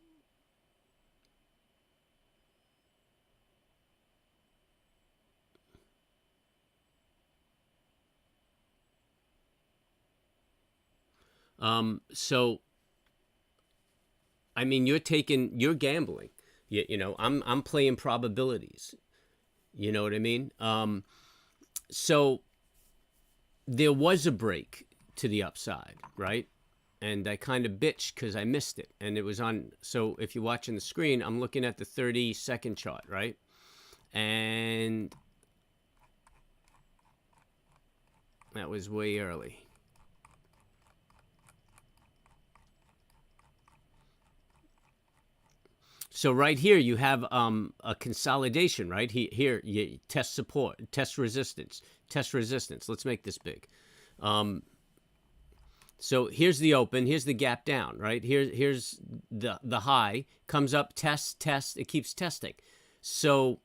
So I mean, you're gambling. I'm playing probabilities. You know what I mean? So there was a break to the upside, right? And I kind of bitched because I missed it. And it was on. So if you're watching the screen, I'm looking at the 30-second chart, right? And that was way early. So right here you have a consolidation, right? Here you test support, test resistance, test resistance. Let's make this big. So here's the open, here's the gap down, right? Here's the high, comes up, test, it keeps testing. So,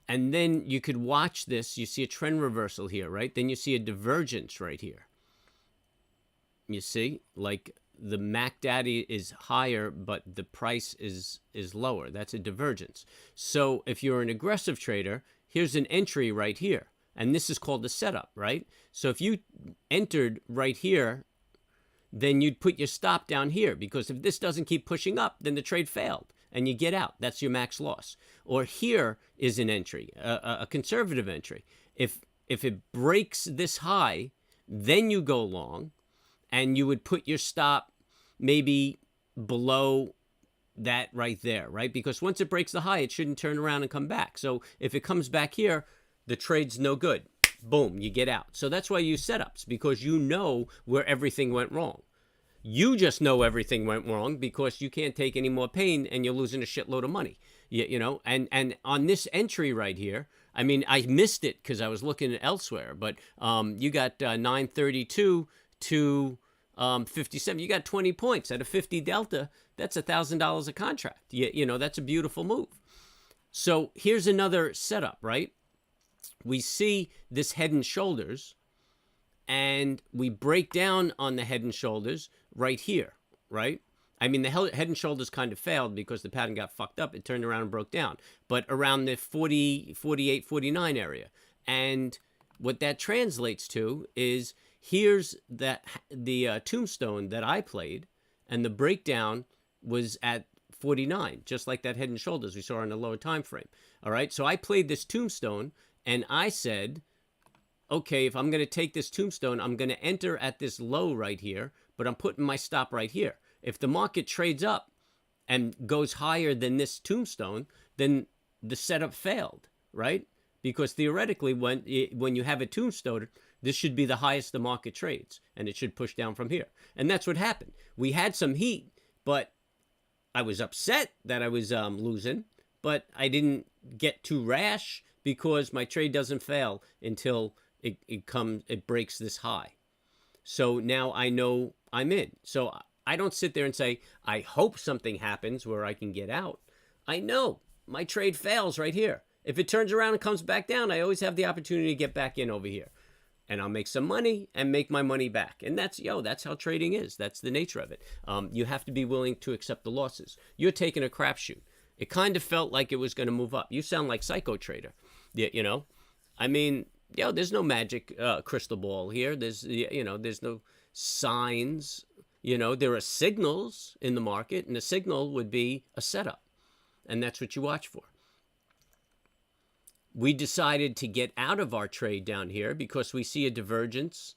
and then you could watch this, you see a trend reversal here, right? Then you see a divergence right here. You see, like the MAC Daddy is higher, but the price is lower. That's a divergence. So if you're an aggressive trader, here's an entry right here. And this is called the setup, right? So if you entered right here, then you'd put your stop down here, because if this doesn't keep pushing up, then the trade failed. and you get out. That's your max loss. Or here is an entry, a conservative entry. If it breaks this high, then you go long, and you would put your stop maybe below that right there, right? Because once it breaks the high, it shouldn't turn around and come back. So if it comes back here, the trade's no good. Boom, you get out. So that's why you use setups, because you know where everything went wrong. You just know everything went wrong because you can't take any more pain and you're losing a shitload of money. You know, and on this entry right here, I mean, I missed it because I was looking elsewhere, but you got 932 to 57. You got 20 points at a 50 delta. That's $1,000 a contract. You know, that's a beautiful move. So here's another setup, right? We see this head and shoulders, and we break down on the head and shoulders right here, right? I mean, the head and shoulders kind of failed because the pattern got fucked up. It turned around and broke down, but around the 40, 48, 49 area. And what that translates to is here's the tombstone that I played, and the breakdown was at 49, just like that head and shoulders we saw in the lower time frame. All right, so I played this tombstone, and I said, okay, if I'm going to take this tombstone, I'm going to enter at this low right here, but I'm putting my stop right here. If the market trades up and goes higher than this tombstone, then the setup failed, right? Because theoretically, when you have a tombstone, this should be the highest the market trades, and it should push down from here. And that's what happened. We had some heat, but I was upset that I was losing, but I didn't get too rash because my trade doesn't fail until it breaks this high. So now I know I'm in. So I don't sit there and say, I hope something happens where I can get out. I know my trade fails right here. If it turns around and comes back down, I always have the opportunity to get back in over here. And I'll make some money and make my money back. And that's how trading is. That's the nature of it. You have to be willing to accept the losses. You're taking a crapshoot. It kind of felt like it was going to move up. You sound like Psycho Trader. You know, I mean, there's no magic crystal ball here. There's no signs. There are signals in the market, and a signal would be a setup. And that's what you watch for. We decided to get out of our trade down here because we see a divergence.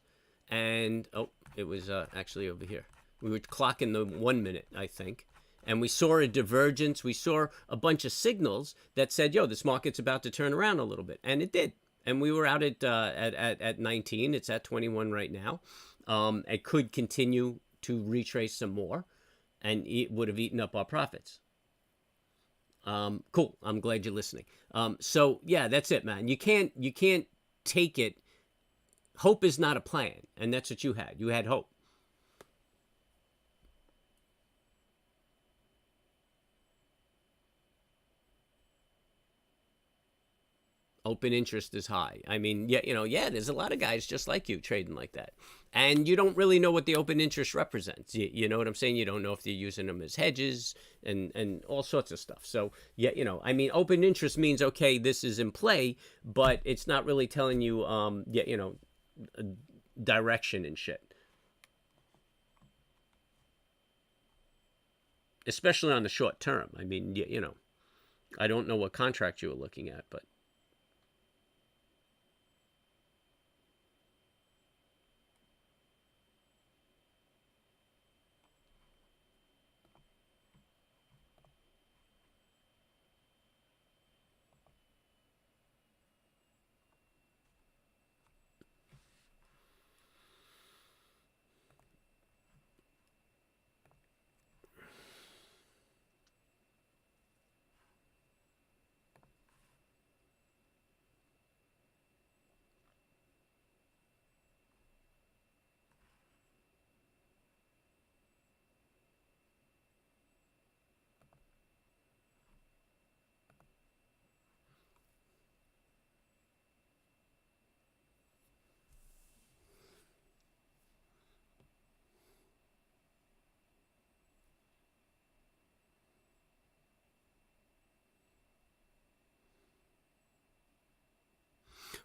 And, it was actually over here. We were clocking the 1 minute, I think. And we saw a divergence. We saw a bunch of signals that said, this market's about to turn around a little bit. And it did. And we were out at 19. It's at 21 right now. It could continue to retrace some more, and it would have eaten up our profits. Cool. I'm glad you're listening. So yeah, that's it, man. You can't take it. Hope is not a plan. And that's what you had. You had hope. Open interest is high. I mean, there's a lot of guys just like you trading like that. And you don't really know what the open interest represents. You know what I'm saying? You don't know if they're using them as hedges and all sorts of stuff. So, open interest means, okay, this is in play, but it's not really telling you, direction and shit. Especially on the short term. I mean, I don't know what contract you were looking at, but.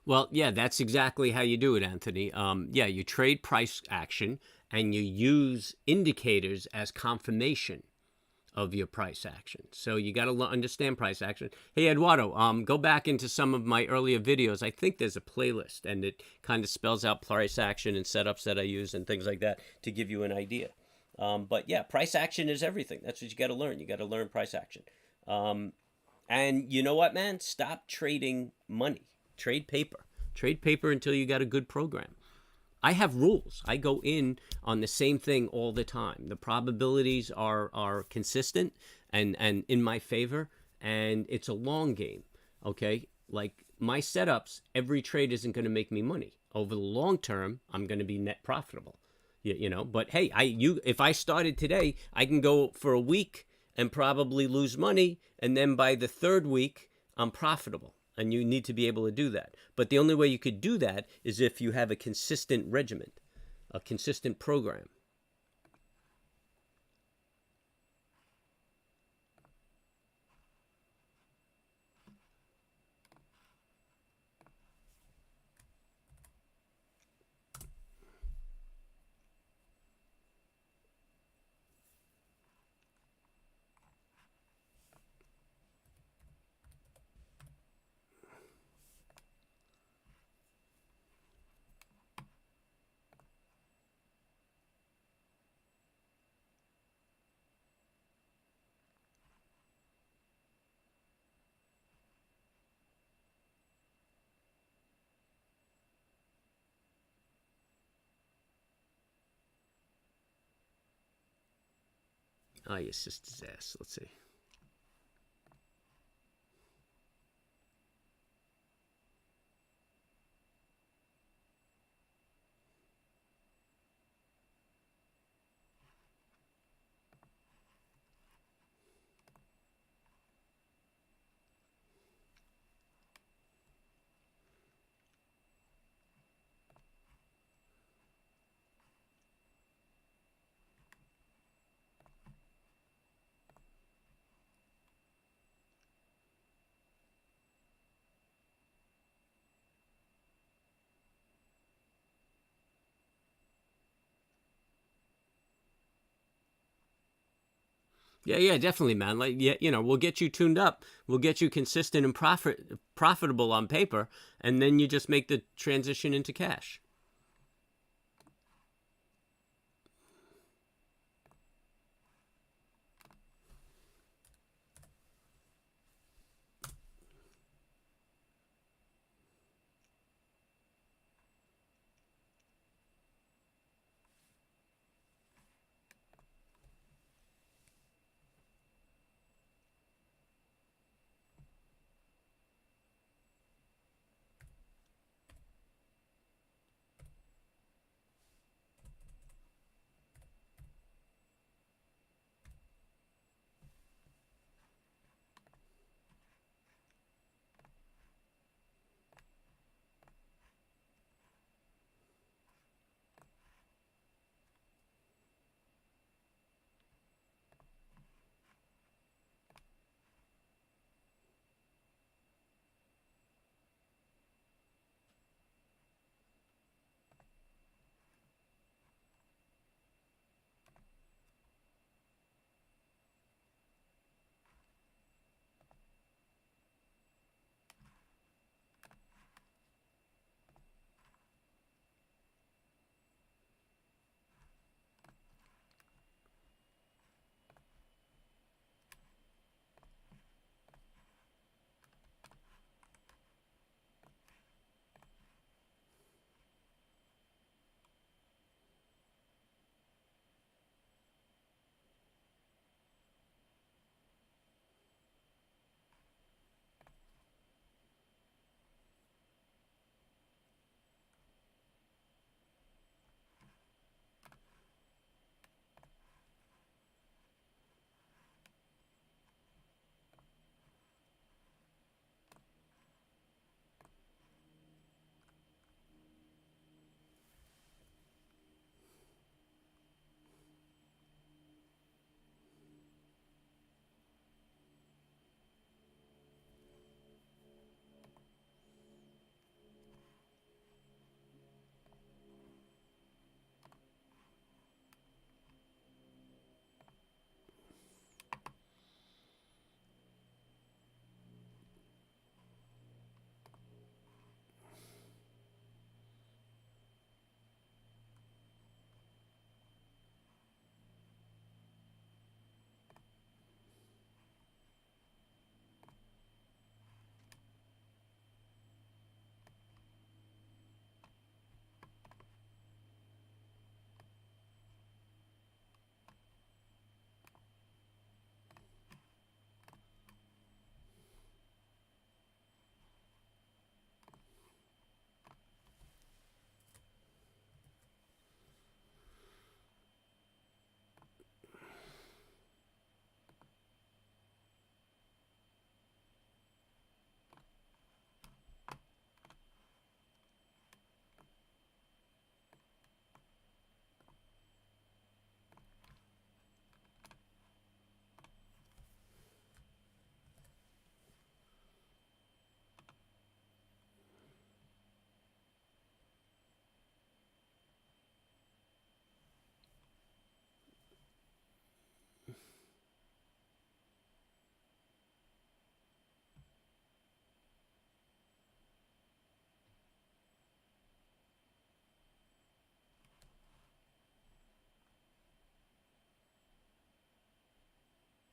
Well, yeah, that's exactly how you do it, Anthony. You trade price action and you use indicators as confirmation of your price action. So you got to understand price action. Hey, Eduardo, go back into some of my earlier videos. I think there's a playlist, and it kind of spells out price action and setups that I use and things like that to give you an idea. But yeah, price action is everything. That's what you got to learn. You got to learn price action. And you know what, man? Stop trading money. Trade paper. Trade paper until you got a good program. I have rules. I go in on the same thing all the time. The probabilities are consistent and in my favor, and it's a long game. Okay, like my setups, every trade isn't going to make me money. Over the long term, I'm going to be net profitable. You know, but hey, if I started today, I can go for a week and probably lose money, and then by the third week, I'm profitable. And you need to be able to do that. But the only way you could do that is if you have a consistent regimen, a consistent program. Oh, your sister's ass. Let's see. Yeah, definitely, man. Like, yeah, we'll get you tuned up. We'll get you consistent and profitable on paper, and then you just make the transition into cash.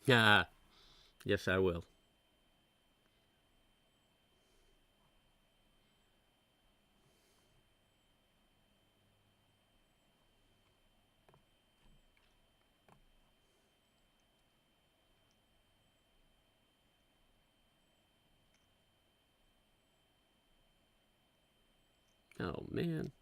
Ah, yes, I will. Oh, man.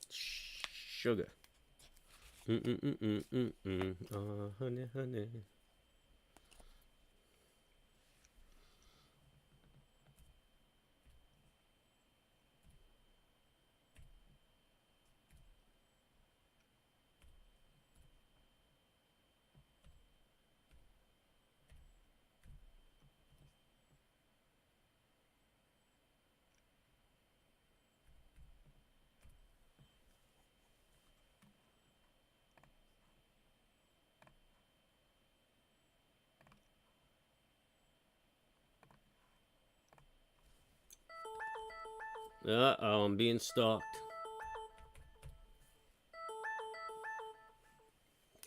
Sugar. Mm-mm-mm-mm-mm. Oh, honey, honey. Uh-oh, I'm being stalked.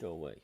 Go away.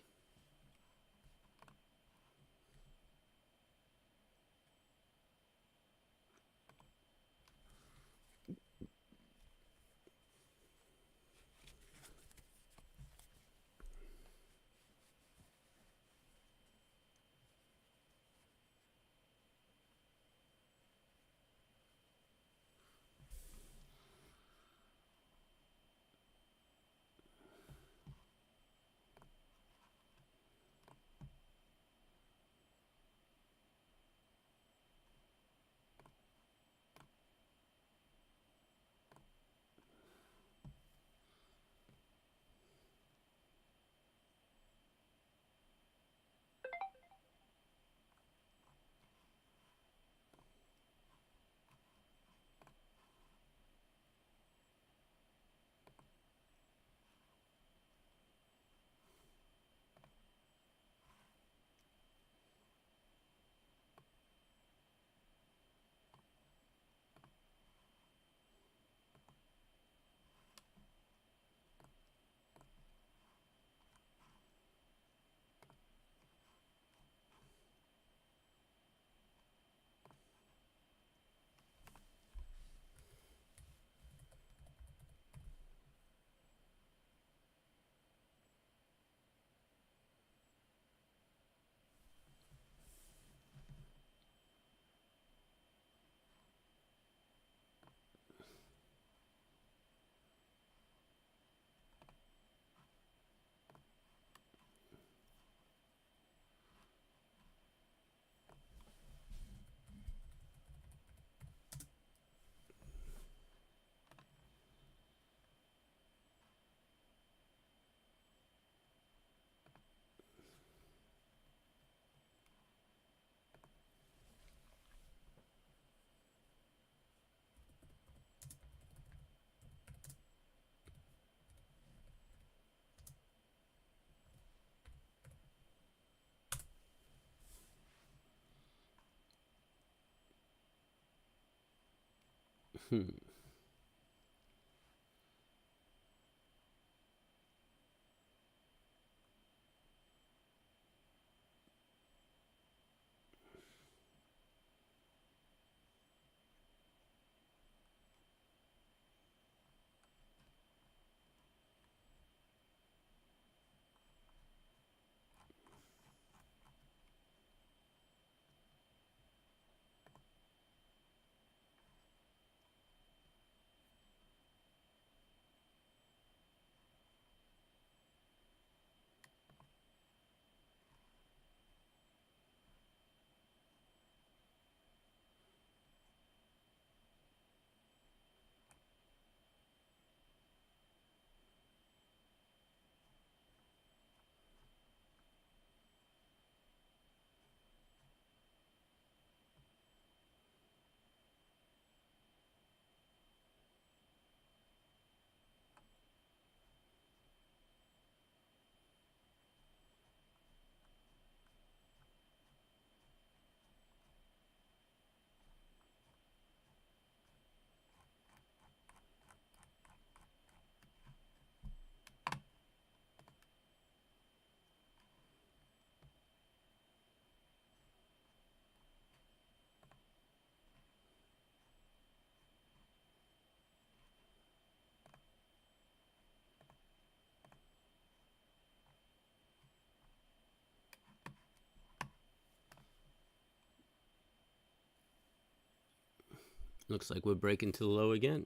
Looks like we're breaking to the low again.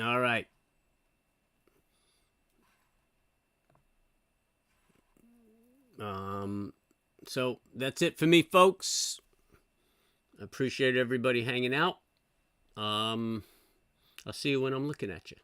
All right. So that's it for me, folks. I appreciate everybody hanging out. I'll see you when I'm looking at you.